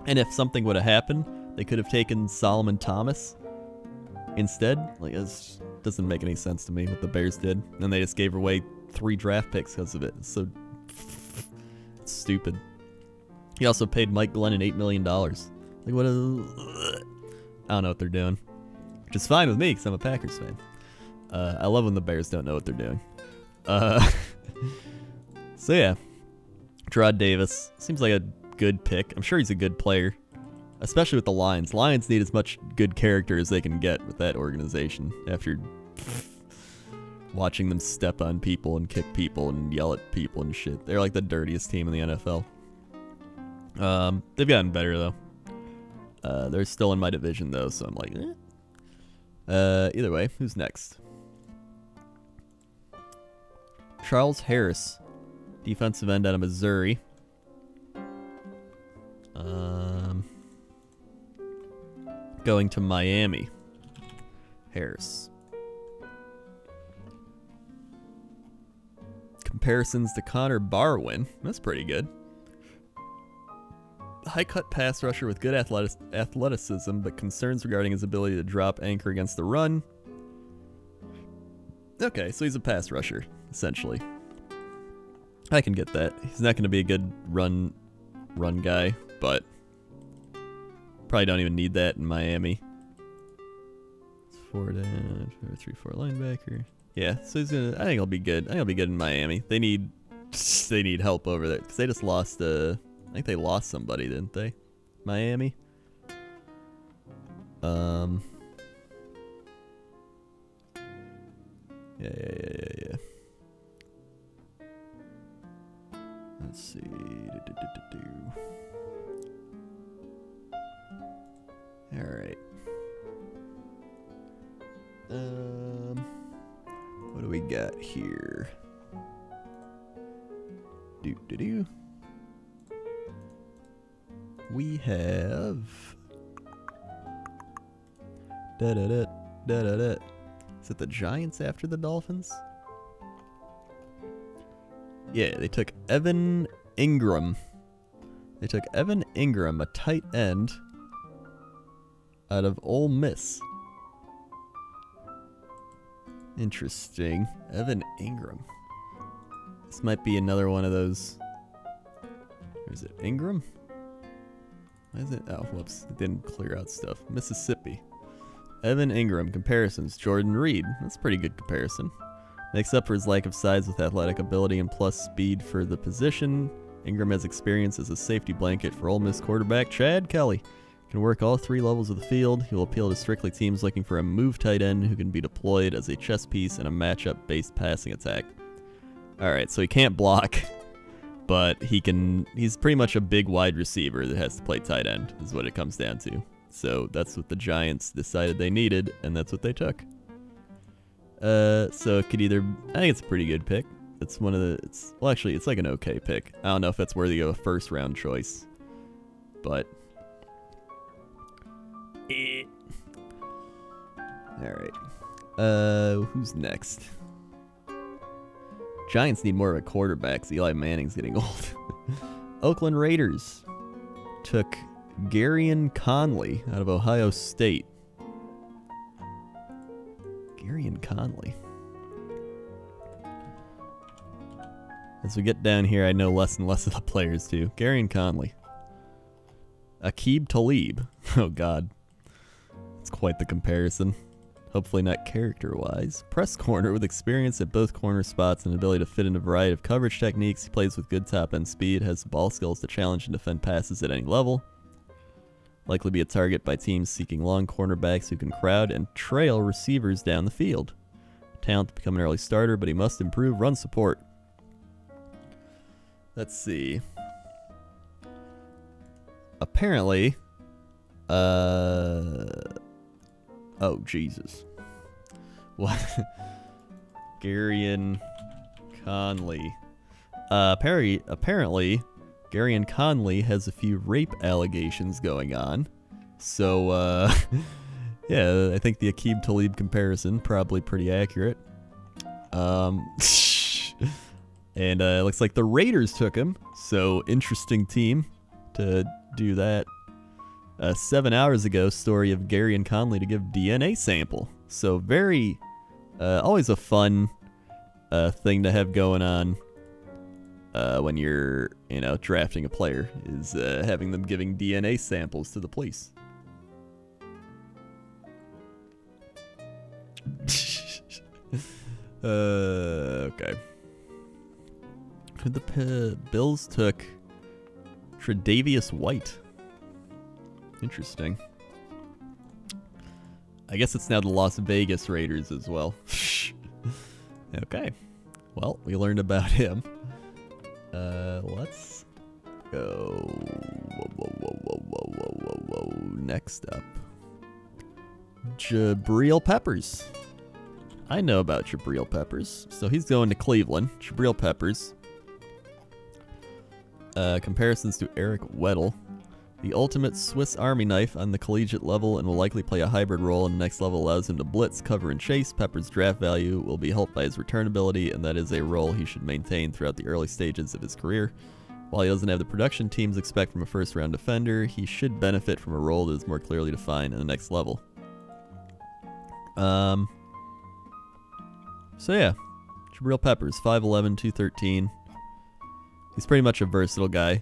And if something would have happened, they could have taken Solomon Thomas instead. Like, it doesn't make any sense to me what the Bears did. And they just gave away 3 draft picks because of it. It's so stupid. He also paid Mike Glennon $8 million. Like, what I don't know what they're doing. Which is fine with me because I'm a Packers fan. I love when the Bears don't know what they're doing. So yeah, Gerard Davis seems like a good pick. I'm sure he's a good player, especially with the Lions. Lions need as much good character as they can get with that organization after watching them step on people and kick people and yell at people and shit. They're like the dirtiest team in the NFL. They've gotten better though. They're still in my division though, so I'm like, either way, who's next? Charles Harris, defensive end out of Missouri. Going to Miami. Harris. Comparisons to Connor Barwin. That's pretty good. High-cut pass rusher with good athleticism, but concerns regarding his ability to drop anchor against the run. Okay, so he's a pass rusher, essentially. I can get that. He's not going to be a good run guy, but probably don't even need that in Miami. It's 4 down, 3-4 linebacker. Yeah, so he's gonna. I think he'll be good. I think he'll be good in Miami. They need help over there because they just lost. I think they lost somebody, didn't they? Miami. Yeah. Let's see. All right. What do we got here? we have... Da-da-da, is it the Giants after the Dolphins? Yeah, they took Evan Ingram. They took Evan Ingram, a tight end, out of Ole Miss. Interesting. Evan Ingram. This might be another one of those... Or is it Ingram? Why is it? Oh, whoops. It didn't clear out stuff. Mississippi. Evan Ingram. Comparisons. Jordan Reed. That's a pretty good comparison. Makes up for his lack of size with athletic ability and plus speed for the position. Ingram has experience as a safety blanket for Ole Miss quarterback Chad Kelly. Can work all 3 levels of the field. He will appeal to strictly teams looking for a move tight end who can be deployed as a chess piece in a matchup-based passing attack. Alright, so he can't block, but he's pretty much a big wide receiver that has to play tight end, is what it comes down to. So that's what the Giants decided they needed, and that's what they took. So it could either... I think it's a pretty good pick. It's one of the... Well, actually, it's like an okay pick. I don't know if that's worthy of a first-round choice. But... Alright. Who's next? Giants need more of a quarterback, so Eli Manning's getting old. Oakland Raiders took Garyon Conley out of Ohio State. Garyon Conley. As we get down here, I know less and less of the players too. Garyon Conley. Aqib Talib. Oh god. It's quite the comparison. Hopefully not character-wise. Press corner with experience at both corner spots and ability to fit in a variety of coverage techniques. He plays with good top-end speed, has the ball skills to challenge and defend passes at any level. Likely be a target by teams seeking long cornerbacks who can crowd and trail receivers down the field. Talent to become an early starter, but he must improve run support. Let's see. Apparently, oh, Jesus. What? Garyon Conley. Apparently, Garyon Conley has a few rape allegations going on. So, yeah, I think the Aqib Talib comparison, probably pretty accurate. And it looks like the Raiders took him. So, interesting team to do that. 7 hours ago, story of Garyon Conley to give DNA sample. So very, always a fun thing to have going on when you're, drafting a player, is having them giving DNA samples to the police. Okay. The Bills took Tre'Davious White. Interesting. I guess it's now the Las Vegas Raiders as well. Okay. Well, we learned about him. Let's go. Whoa. Next up. Jabril Peppers. I know about Jabril Peppers. So he's going to Cleveland. Jabril Peppers. Comparisons to Eric Weddle. The ultimate Swiss Army knife on the collegiate level and will likely play a hybrid role, and the next level allows him to blitz, cover, and chase. Pepper's draft value will be helped by his return ability, and that is a role he should maintain throughout the early stages of his career. While he doesn't have the production teams expect from a first-round defender, he should benefit from a role that is more clearly defined in the next level. So yeah, Jabril Peppers, 5'11", 213. He's pretty much a versatile guy.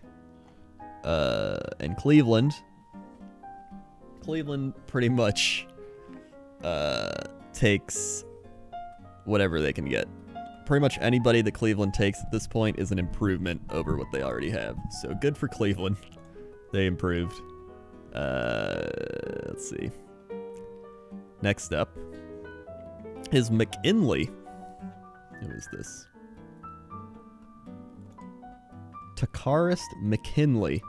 And Cleveland pretty much takes whatever they can get. Pretty much anybody that Cleveland takes at this point is an improvement over what they already have. So good for Cleveland. They improved. Let's see. Next up is McKinley. Who is this? Takarist McKinley.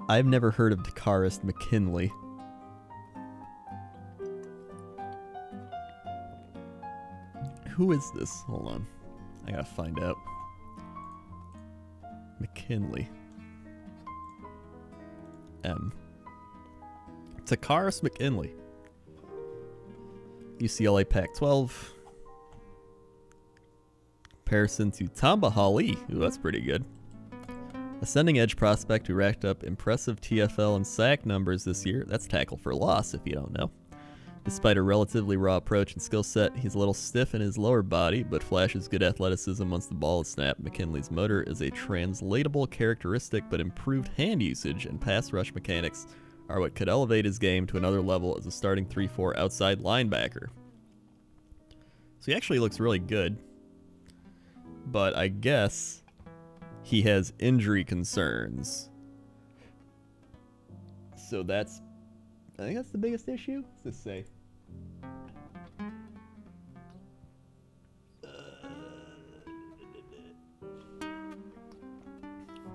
I've never heard of Takarist McKinley. Who is this? Hold on. I gotta find out. McKinley. M. Takaris McKinley. UCLA Pac-12. Comparison to Tamba Hali. Ooh, that's pretty good. Ascending edge prospect who racked up impressive TFL and sack numbers this year. That's tackle for loss, if you don't know. Despite a relatively raw approach and skill set, he's a little stiff in his lower body, but flashes good athleticism once the ball is snapped. McKinley's motor is a translatable characteristic, but improved hand usage and pass rush mechanics are what could elevate his game to another level as a starting 3-4 outside linebacker. So he actually looks really good, but I guess he has injury concerns. So I think that's the biggest issue. What's this say?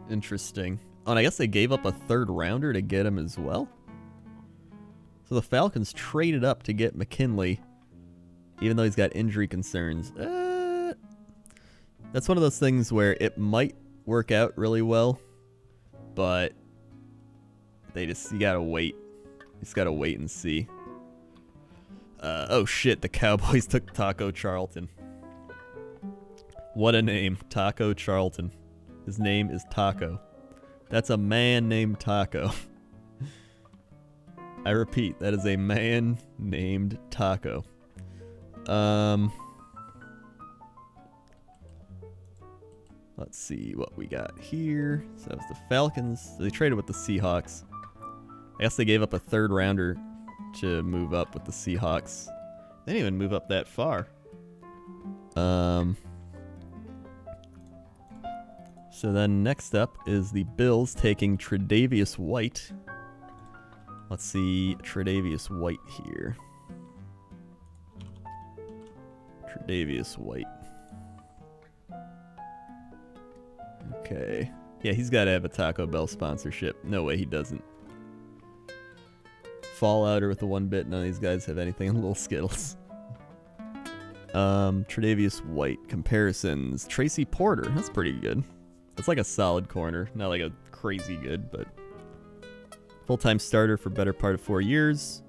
Interesting. Oh, and I guess they gave up a third rounder to get him as well. So the Falcons traded up to get McKinley, even though he's got injury concerns. That's one of those things where it might work out really well, but you gotta wait. You just gotta wait and see. Oh shit, the Cowboys took Taco Charlton. What a name, Taco Charlton. His name is Taco. That's a man named Taco. I repeat, that is a man named Taco. Let's see what we got here. So that was the Falcons. So they traded with the Seahawks. I guess they gave up a third rounder to move up with the Seahawks. They didn't even move up that far. So then next up is the Bills taking Tre'Davious White. Let's see Tre'Davious White here. Tre'Davious White. Okay. Yeah, he's got to have a Taco Bell sponsorship. No way he doesn't. Fallouter with the one bit. None of these guys have anything in Little Skittles. Tre'Davious White comparisons. Tracy Porter. That's pretty good. That's like a solid corner. Not like a crazy good, but full-time starter for better part of 4 years.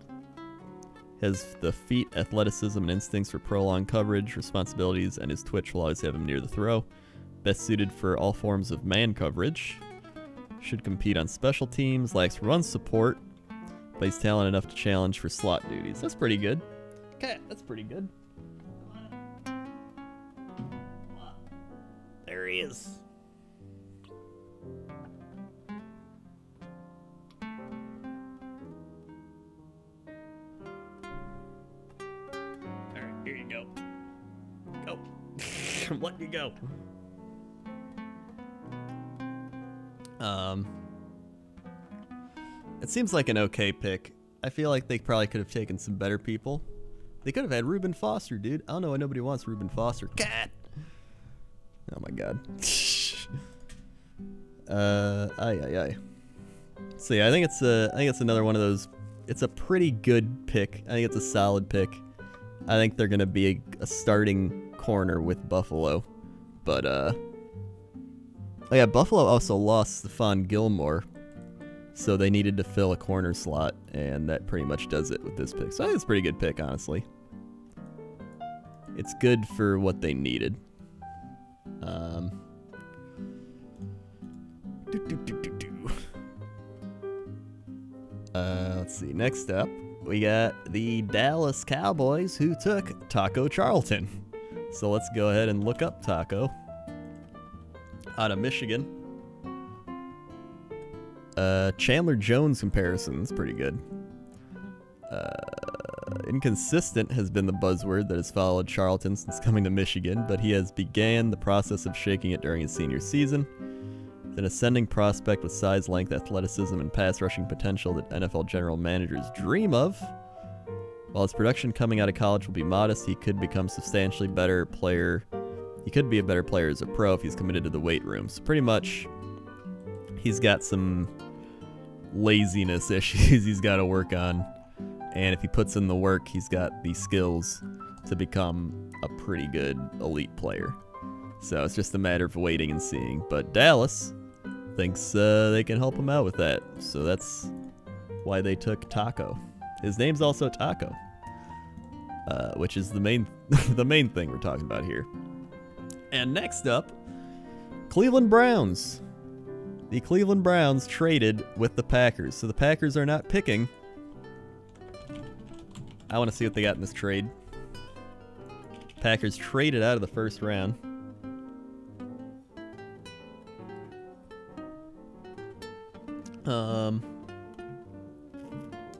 Has the feet, athleticism, and instincts for prolonged coverage, responsibilities, and his twitch will always have him near the throw. Best suited for all forms of man coverage. Should compete on special teams. Lacks run support, but he's talented enough to challenge for slot duties. That's pretty good. Okay, that's pretty good. There he is. Alright, here you go. Go. I'm letting you go. It seems like an okay pick. I feel like they probably could have taken some better people. They could have had Reuben Foster, dude. I don't know why nobody wants Reuben Foster. Cat! Oh my god. So yeah, I think it's another one of those. It's a pretty good pick. I think it's a solid pick. I think they're gonna be a starting corner with Buffalo. But oh yeah, Buffalo also lost Stephon Gilmore, so they needed to fill a corner slot, and that pretty much does it with this pick. So I think it's a pretty good pick, honestly. It's good for what they needed. Let's see. Next up, we got the Dallas Cowboys, who took Taco Charlton. So let's go ahead and look up Taco. Out of Michigan. Chandler Jones comparison's pretty good. Inconsistent has been the buzzword that has followed Charlton since coming to Michigan, but he has began the process of shaking it during his senior season. An ascending prospect with size, length, athleticism, and pass rushing potential that NFL general managers dream of. While his production coming out of college will be modest, he could become substantially better player. He could be a better player as a pro if he's committed to the weight room. So pretty much, he's got some laziness issues he's got to work on. And if he puts in the work, he's got the skills to become a pretty good elite player. So it's just a matter of waiting and seeing. But Dallas thinks they can help him out with that. So that's why they took Taco. His name's also Taco, which is the main the main thing we're talking about here. And next up, Cleveland Browns. The Cleveland Browns traded with the Packers. So the Packers are not picking. I want to see what they got in this trade. Packers traded out of the first round.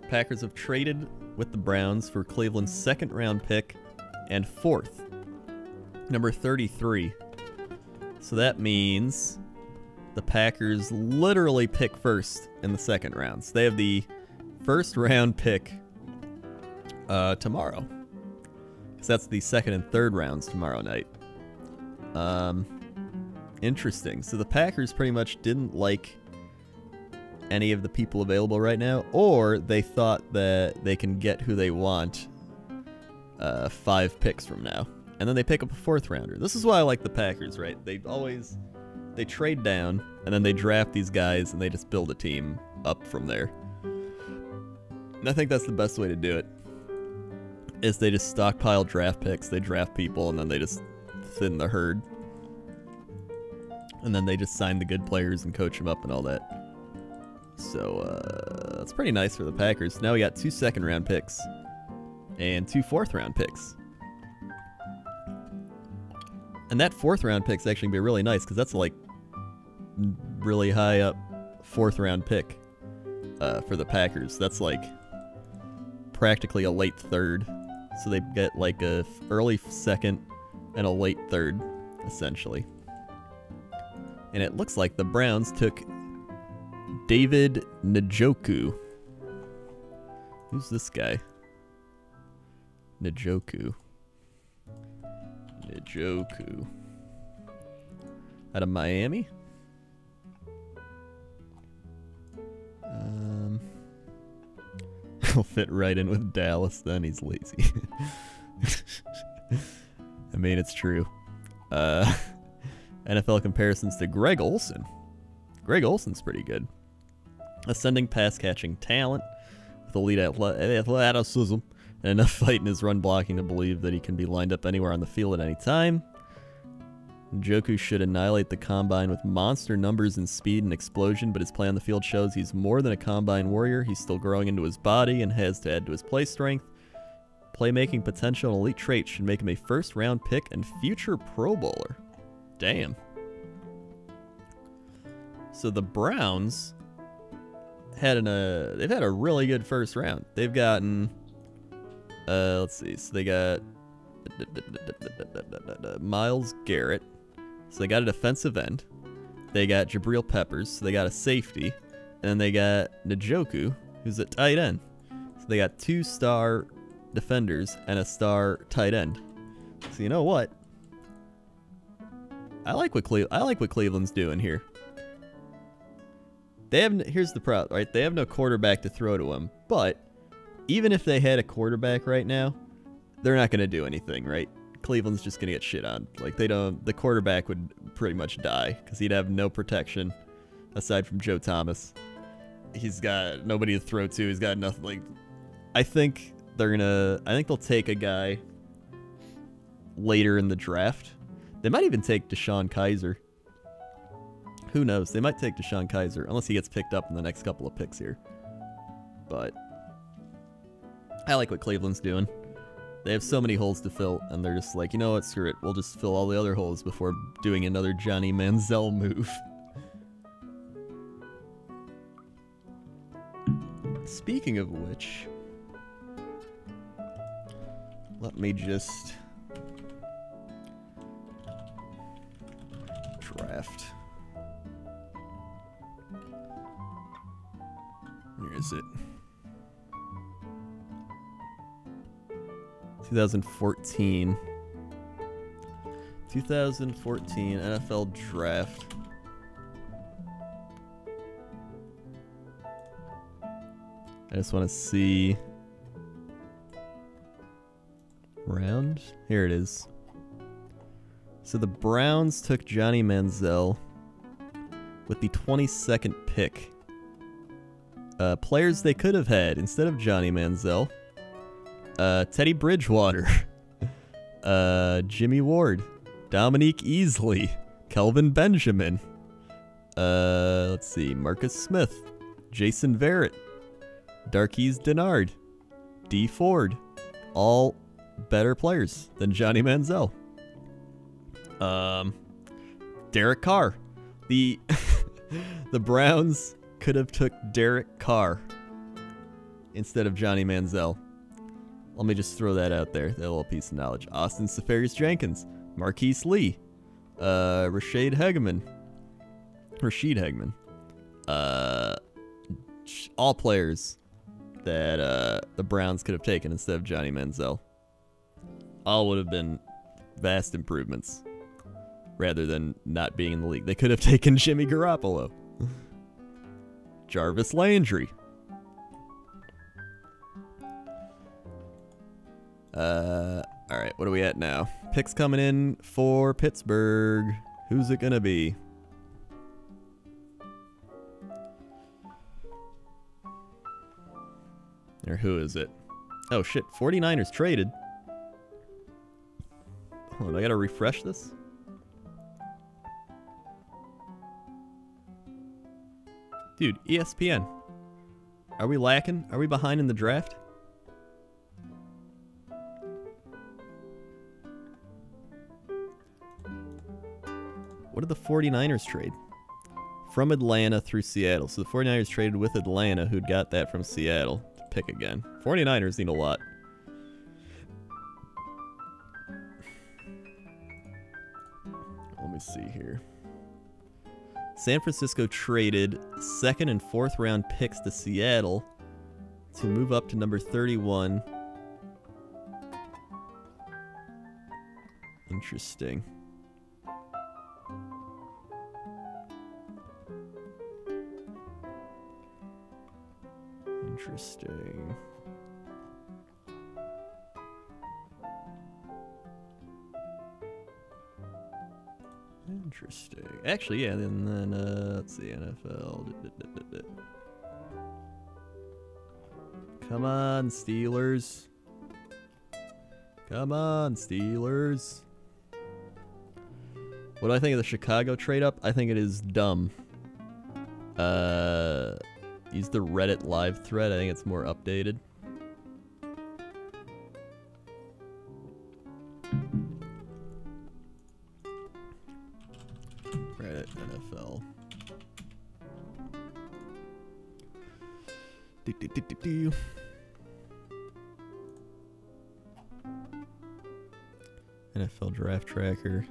Packers have traded with the Browns for Cleveland's second round pick and fourth, number 33. So that means the Packers literally pick first in the second round. So they have the first round pick tomorrow. Because that's the second and third rounds tomorrow night. Interesting. So the Packers pretty much didn't like any of the people available right now, or they thought that they can get who they want 5 picks from now. And then they pick up a 4th rounder. This is why I like the Packers, right? They trade down, and then they draft these guys, and they just build a team up from there. And I think that's the best way to do it, is they just stockpile draft picks, they draft people, and then they just thin the herd. And then they just sign the good players and coach them up and all that. So, that's pretty nice for the Packers. Now we got 2 second-round picks and 2 fourth-round picks. And that 4th-round pick's actually going to be really nice, because that's like really high up 4th-round pick for the Packers. That's like practically a late 3rd. So they get like a early 2nd and a late 3rd, essentially. And it looks like the Browns took David Njoku. Who's this guy? Njoku. Out of Miami? He'll fit right in with Dallas, then he's lazy. I mean, it's true. NFL comparisons to Greg Olsen. Greg Olsen's pretty good. Ascending pass-catching talent with elite athleticism and enough fight in his run blocking to believe that he can be lined up anywhere on the field at any time. Njoku should annihilate the combine with monster numbers in speed and explosion, but his play on the field shows he's more than a combine warrior. He's still growing into his body and has to add to his play strength. Playmaking potential and elite traits should make him a first-round pick and future Pro Bowler. Damn. So the Browns they've had a really good first round. They've gotten let's see. So they got Myles Garrett. So they got a defensive end. They got Jabril Peppers. So they got a safety. And then they got Njoku, who's a tight end. So they got 2 star defenders and a star tight end. So you know what? I like what Cleveland's doing here. Here's the problem, right? They have no quarterback to throw to him, but even if they had a quarterback right now, they're not going to do anything, right? Cleveland's just going to get shit on. Like, the quarterback would pretty much die because he'd have no protection aside from Joe Thomas. He's got nobody to throw to. He's got nothing. Like, I think they'll take a guy later in the draft. They might even take Deshaun Kaiser. Who knows? They might take Deshaun Kaiser, unless he gets picked up in the next couple of picks here. But I like what Cleveland's doing. They have so many holes to fill, and they're just like, you know what, screw it. We'll just fill all the other holes before doing another Johnny Manziel move. Speaking of which, let me just draft. Where is it? 2014 NFL draft. I just want to see round. Here it is. So the Browns took Johnny Manziel with the 22nd pick. Players they could have had instead of Johnny Manziel. Teddy Bridgewater. Jimmy Ward. Dominique Easley. Kelvin Benjamin. Let's see. Marcus Smith. Jason Verrett. Darqueze Dennard. D. Ford. All better players than Johnny Manziel. Derek Carr. The Browns could have took Derek Carr instead of Johnny Manziel. Let me just throw that out there. That little piece of knowledge. Austin Seferius Jenkins. Marquise Lee. Rashid Hegeman. All players that the Browns could have taken instead of Johnny Manziel. All would have been vast improvements rather than not being in the league. They could have taken Jimmy Garoppolo. Jarvis Landry. Alright, what are we at now? Picks coming in for Pittsburgh. Who's it gonna be? Or who is it? Oh shit, 49ers traded. Hold on, I gotta refresh this? Dude, ESPN. Are we lacking? Are we behind in the draft? What did the 49ers trade? From Atlanta through Seattle. So the 49ers traded with Atlanta, who'd got that from Seattle to pick again. 49ers need a lot. Let me see here. San Francisco traded 2nd and 4th round picks to Seattle to move up to number 31. Interesting. Interesting. Interesting. Actually, yeah, and then let's see, NFL. Come on, Steelers. Come on, Steelers. What do I think of the Chicago trade-up? I think it is dumb. Use the Reddit live thread. I think it's more updated. Reddit NFL. NFL draft tracker.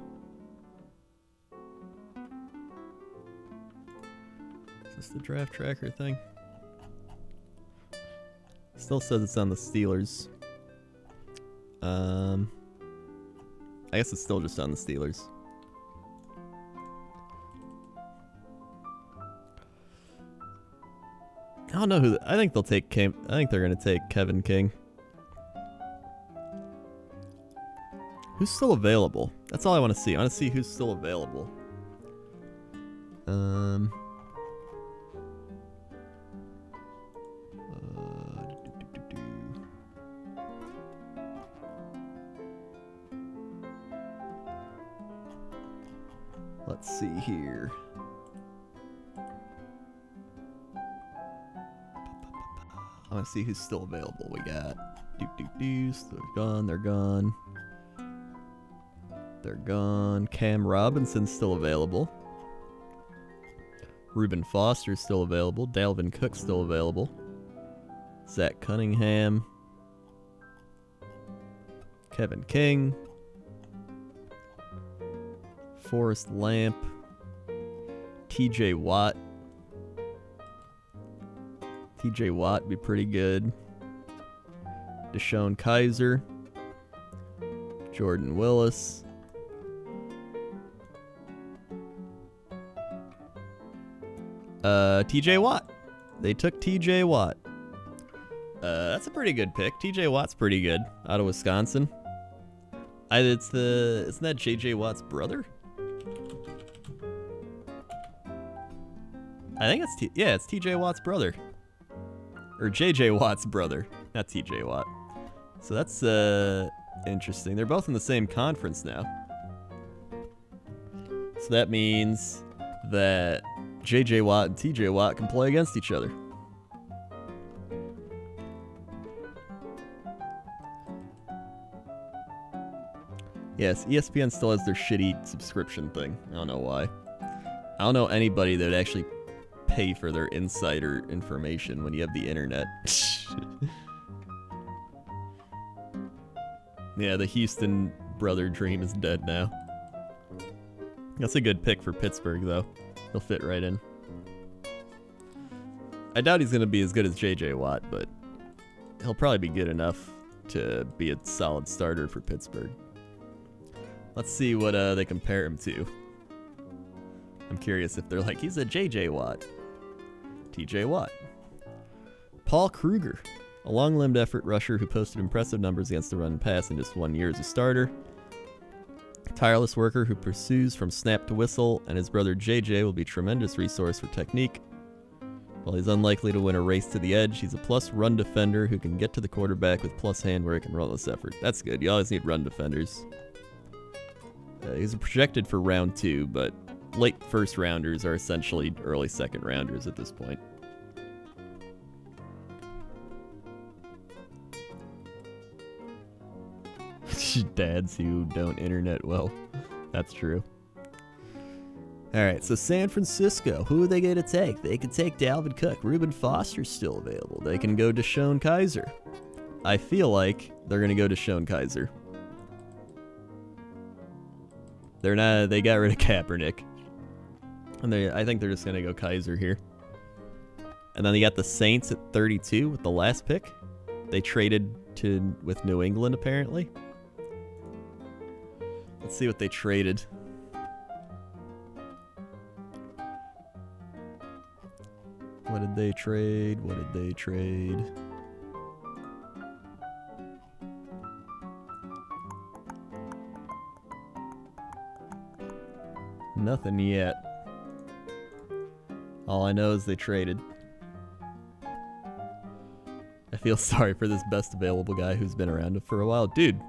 Is this the draft tracker thing? Still says it's on the Steelers. I guess it's still just on the Steelers. I don't know who. I think they'll take Cam. I think they're gonna take Kevin King. Who's still available? That's all I want to see. I want to see who's still available. Let's see here. I want to see who's still available. We got they're gone. They're gone. They're gone. Cam Robinson's still available. Reuben Foster's still available. Dalvin Cook's still available. Zach Cunningham. Kevin King. Forrest Lamp. TJ Watt. TJ Watt would be pretty good. Deshaun Kaiser. Jordan Willis. TJ Watt. They took TJ Watt. That's a pretty good pick. TJ Watt's pretty good out of Wisconsin. Isn't that JJ Watt's brother? I think it's it's TJ Watt's brother. Or JJ Watt's brother, not TJ Watt. So that's interesting. They're both in the same conference now. So that means that JJ Watt and TJ Watt can play against each other. Yes, ESPN still has their shitty subscription thing. I don't know why. I don't know anybody that would actually pay for their insider information when you have the internet. Yeah, the Houston brother dream is dead now. That's a good pick for Pittsburgh, though. He'll fit right in. I doubt he's going to be as good as JJ Watt, but he'll probably be good enough to be a solid starter for Pittsburgh. Let's see what they compare him to. I'm curious if they're like, he's a JJ Watt. TJ Watt. Paul Kruger, a long-limbed effort rusher who posted impressive numbers against the run and pass in just 1 year as a starter. Tireless worker who pursues from snap to whistle, and his brother JJ will be a tremendous resource for technique. While he's unlikely to win a race to the edge, he's a plus run defender who can get to the quarterback with plus handwork and relentless effort. That's good. You always need run defenders. He's projected for round 2, but late first rounders are essentially early second rounders at this point. Dads who don't internet well. That's true. Alright, so San Francisco. Who are they going to take? They could take Dalvin Cook. Reuben Foster's still available. They can go Deshaun Kaiser. I feel like they're going to go Deshaun Kaiser. They're not. They got rid of Kaepernick. And I think they're just going to go Kaiser here. And then they got the Saints at 32 with the last pick. They traded with New England, apparently. Let's see what they traded. What did they trade? What did they trade? Nothing yet. All I know is they traded. I feel sorry for this best available guy who's been around for a while. Dude,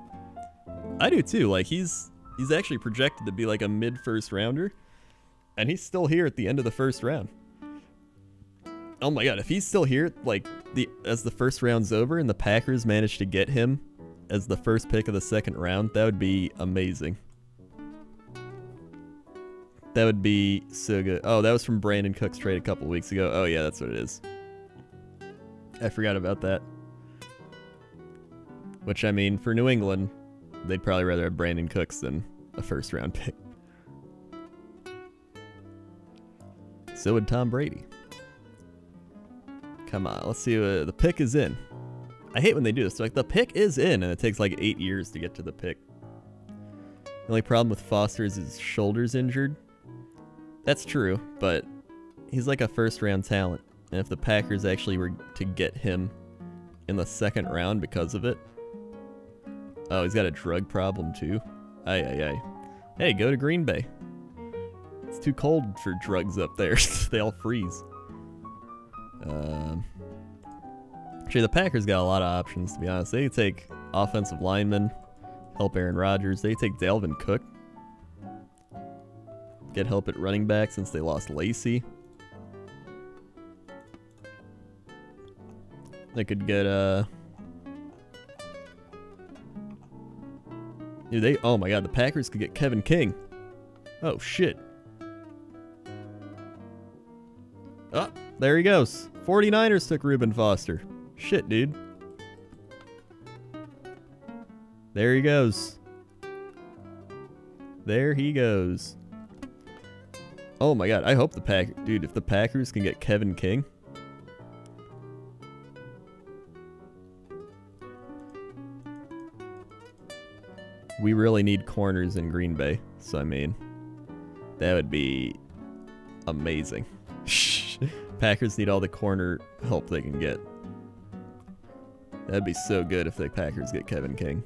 I do too. Like, he's actually projected to be like a mid-first rounder, and he's still here at the end of the first round. Oh my god, if he's still here, like, as the first round's over and the Packers manage to get him as the first pick of the second round, that would be amazing. That would be so good. Oh, that was from Brandon Cook's trade a couple weeks ago. Oh yeah, that's what it is. I forgot about that. Which, I mean, for New England, they'd probably rather have Brandon Cooks than a first round pick. So would Tom Brady. Come on, let's see. The pick is in. I hate when they do this. Like, the pick is in, and it takes like 8 years to get to the pick. The only problem with Foster is his shoulder's injured. That's true, but he's like a first round talent. And if the Packers actually were to get him in the second round because of it. Oh, he's got a drug problem too. Ay. Hey, go to Green Bay. It's too cold for drugs up there. They all freeze. Actually, the Packers got a lot of options, to be honest. They could take offensive linemen, help Aaron Rodgers. They could take Dalvin Cook. Get help at running back since they lost Lacey. They could get dude, oh my god, the Packers could get Kevin King. Oh shit. Oh, there he goes. 49ers took Reuben Foster. Shit, dude. There he goes. There he goes. Oh my god, I hope the Packers... Dude, if the Packers can get Kevin King... We really need corners in Green Bay. So, I mean... That would be... amazing. Packers need all the corner help they can get. That'd be so good if the Packers get Kevin King.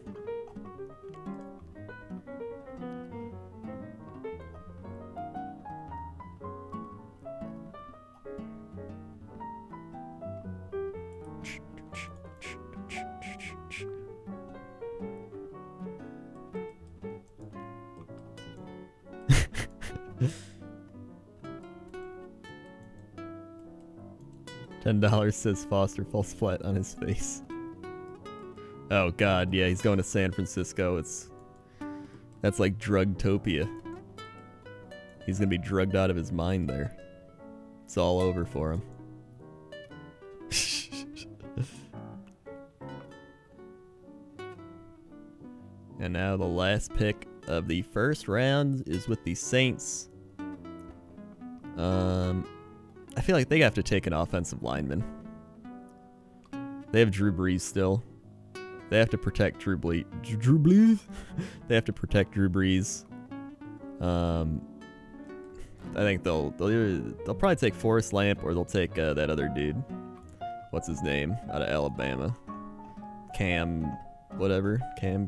$10 says Foster falls flat on his face. Oh god, yeah, he's going to San Francisco. That's like drugtopia. He's gonna be drugged out of his mind there. It's all over for him. And now the last pick of the first round is with the Saints. I feel like they have to take an offensive lineman. They have Drew Brees still. They have to protect Drew Brees? They have to protect Drew Brees. I think they'll probably take Forrest Lamp, or they'll take that other dude. What's his name? Out of Alabama. Cam, whatever. Cam.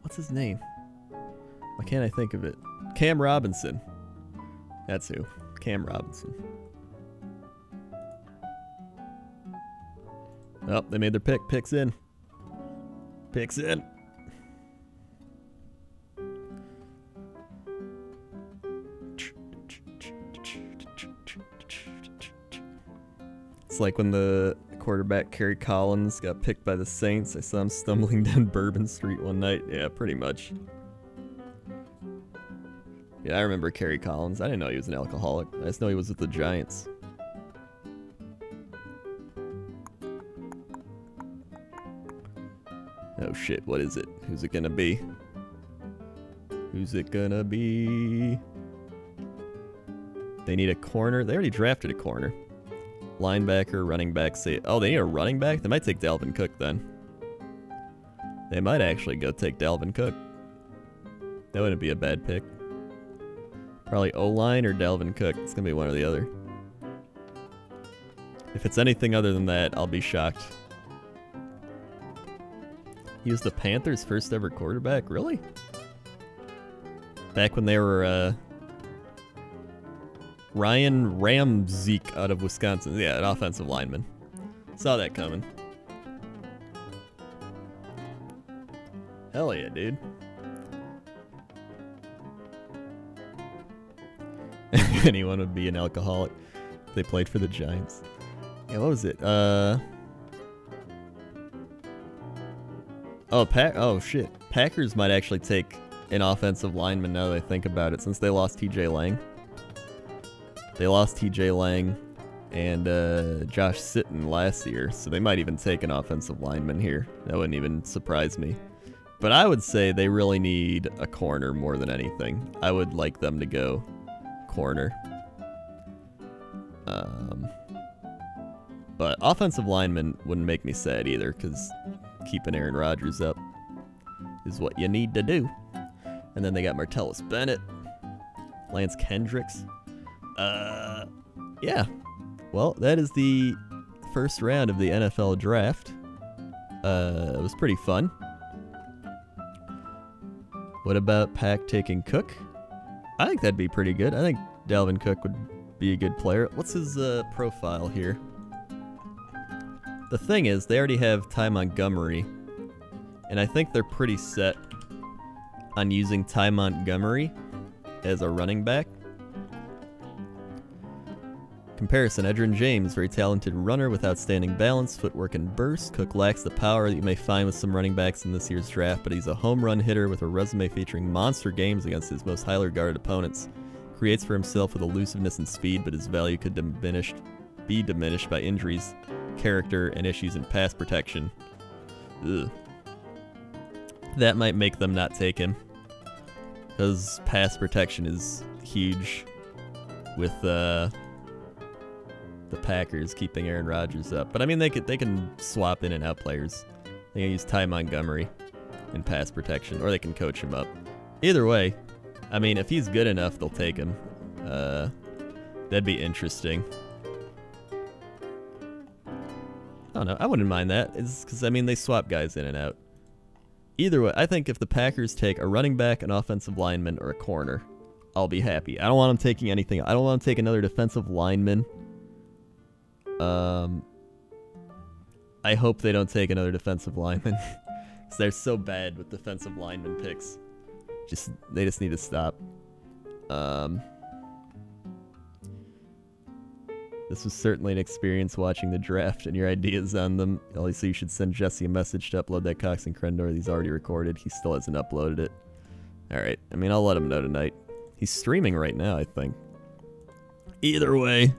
What's his name? Why can't I think of it? Cam Robinson. That's who. Cam Robinson. Oh, they made their pick. Picks in. Picks in. It's like when the quarterback Kerry Collins got picked by the Saints. I saw him stumbling down Bourbon Street one night. Yeah, pretty much. Yeah, I remember Kerry Collins. I didn't know he was an alcoholic. I just know he was with the Giants. Oh shit, what is it? Who's it gonna be? Who's it gonna be? They need a corner. They already drafted a corner. Linebacker, running back, say. Oh, they need a running back? They might take Dalvin Cook then. They might actually go take Dalvin Cook. That wouldn't be a bad pick. Probably O-line or Dalvin Cook. It's gonna be one or the other. If it's anything other than that, I'll be shocked. He was the Panthers' first ever quarterback? Really? Back when they were, Ryan Ramczyk out of Wisconsin. Yeah, an offensive lineman. Saw that coming. Hell yeah, dude. Anyone would be an alcoholic if they played for the Giants. Yeah, what was it? Oh shit. Packers might actually take an offensive lineman now that I think about it, since they lost TJ Lang. They lost TJ Lang and Josh Sitton last year, so they might even take an offensive lineman here. That wouldn't even surprise me. But I would say they really need a corner more than anything. I would like them to go corner. But offensive lineman wouldn't make me sad either, because keeping Aaron Rodgers up is what you need to do. And then they got Martellus Bennett, Lance Kendricks. Yeah. Well, that is the first round of the NFL draft. It was pretty fun. What about Pack taking Cook? I think that'd be pretty good. I think Dalvin Cook would be a good player. What's his profile here? The thing is, they already have Ty Montgomery, and I think they're pretty set on using Ty Montgomery as a running back. Comparison, Edgerrin James, very talented runner with outstanding balance, footwork, and burst. Cook lacks the power that you may find with some running backs in this year's draft, but he's a home run hitter with a resume featuring monster games against his most highly regarded opponents. Creates for himself with elusiveness and speed, but his value could be diminished by injuries, character, and issues in pass protection. Ugh. That might make them not take him, because pass protection is huge with the Packers keeping Aaron Rodgers up. But I mean, they can swap in and out players. They can use Ty Montgomery in pass protection, or they can coach him up. Either way, I mean, if he's good enough, they'll take him. That'd be interesting. I don't know. I wouldn't mind that. It's because, I mean, they swap guys in and out. Either way, I think if the Packers take a running back, an offensive lineman, or a corner, I'll be happy. I don't want them taking anything. I don't want them to take another defensive lineman. I hope they don't take another defensive lineman, So they're so bad with defensive lineman picks. They just need to stop. This was certainly an experience watching the draft and your ideas on them. Also, you should send Jesse a message to upload that Cox and Krendor. He's already recorded. He still hasn't uploaded it. Alright, I mean, I'll let him know tonight. He's streaming right now, I think. Either way,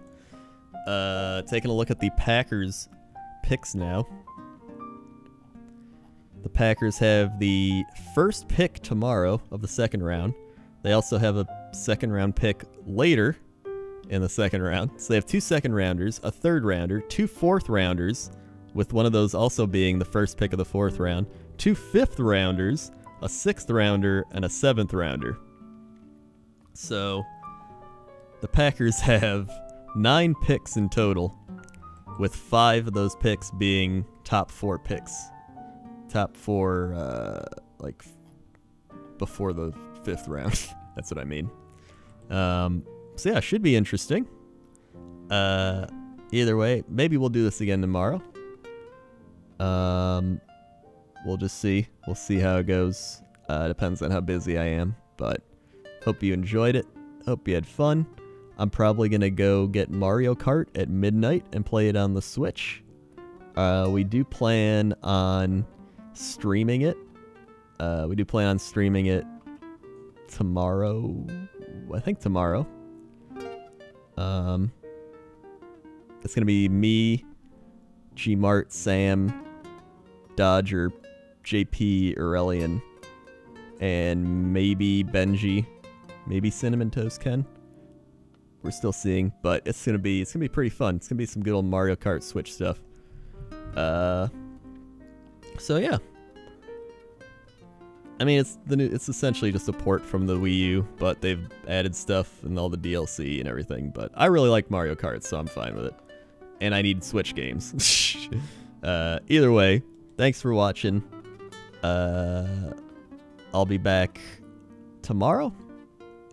taking a look at the Packers picks now. The Packers have the first pick tomorrow of the second round. They also have a second round pick later in the second round. So they have 2 second rounders, a third rounder, 2 fourth rounders, with one of those also being the first pick of the fourth round, 2 fifth rounders, a 6th rounder, and a 7th rounder. So the Packers have 9 picks in total, with 5 of those picks being top 4 picks. Top 4, like, before the 5th round. That's what I mean. So yeah, should be interesting. Either way, maybe we'll do this again tomorrow. We'll just see. We'll see how it goes. Depends on how busy I am. But hope you enjoyed it. Hope you had fun. I'm probably going to go get Mario Kart at midnight and play it on the Switch. We do plan on streaming it. We do plan on streaming it tomorrow. I think tomorrow. It's going to be me, G-Mart, Sam, Dodger, JP, Aurelian, and maybe Benji, maybe Cinnamon Toast Ken. We're still seeing, but it's gonna be pretty fun. It's gonna be some good old Mario Kart Switch stuff. So yeah. I mean, it's essentially just a port from the Wii U, but they've added stuff and all the DLC and everything. But I really like Mario Kart, so I'm fine with it. And I need Switch games. Either way, thanks for watching. I'll be back tomorrow,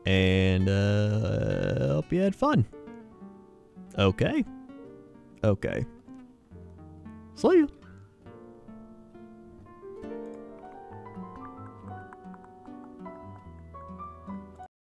and hope you had fun. Okay. See you.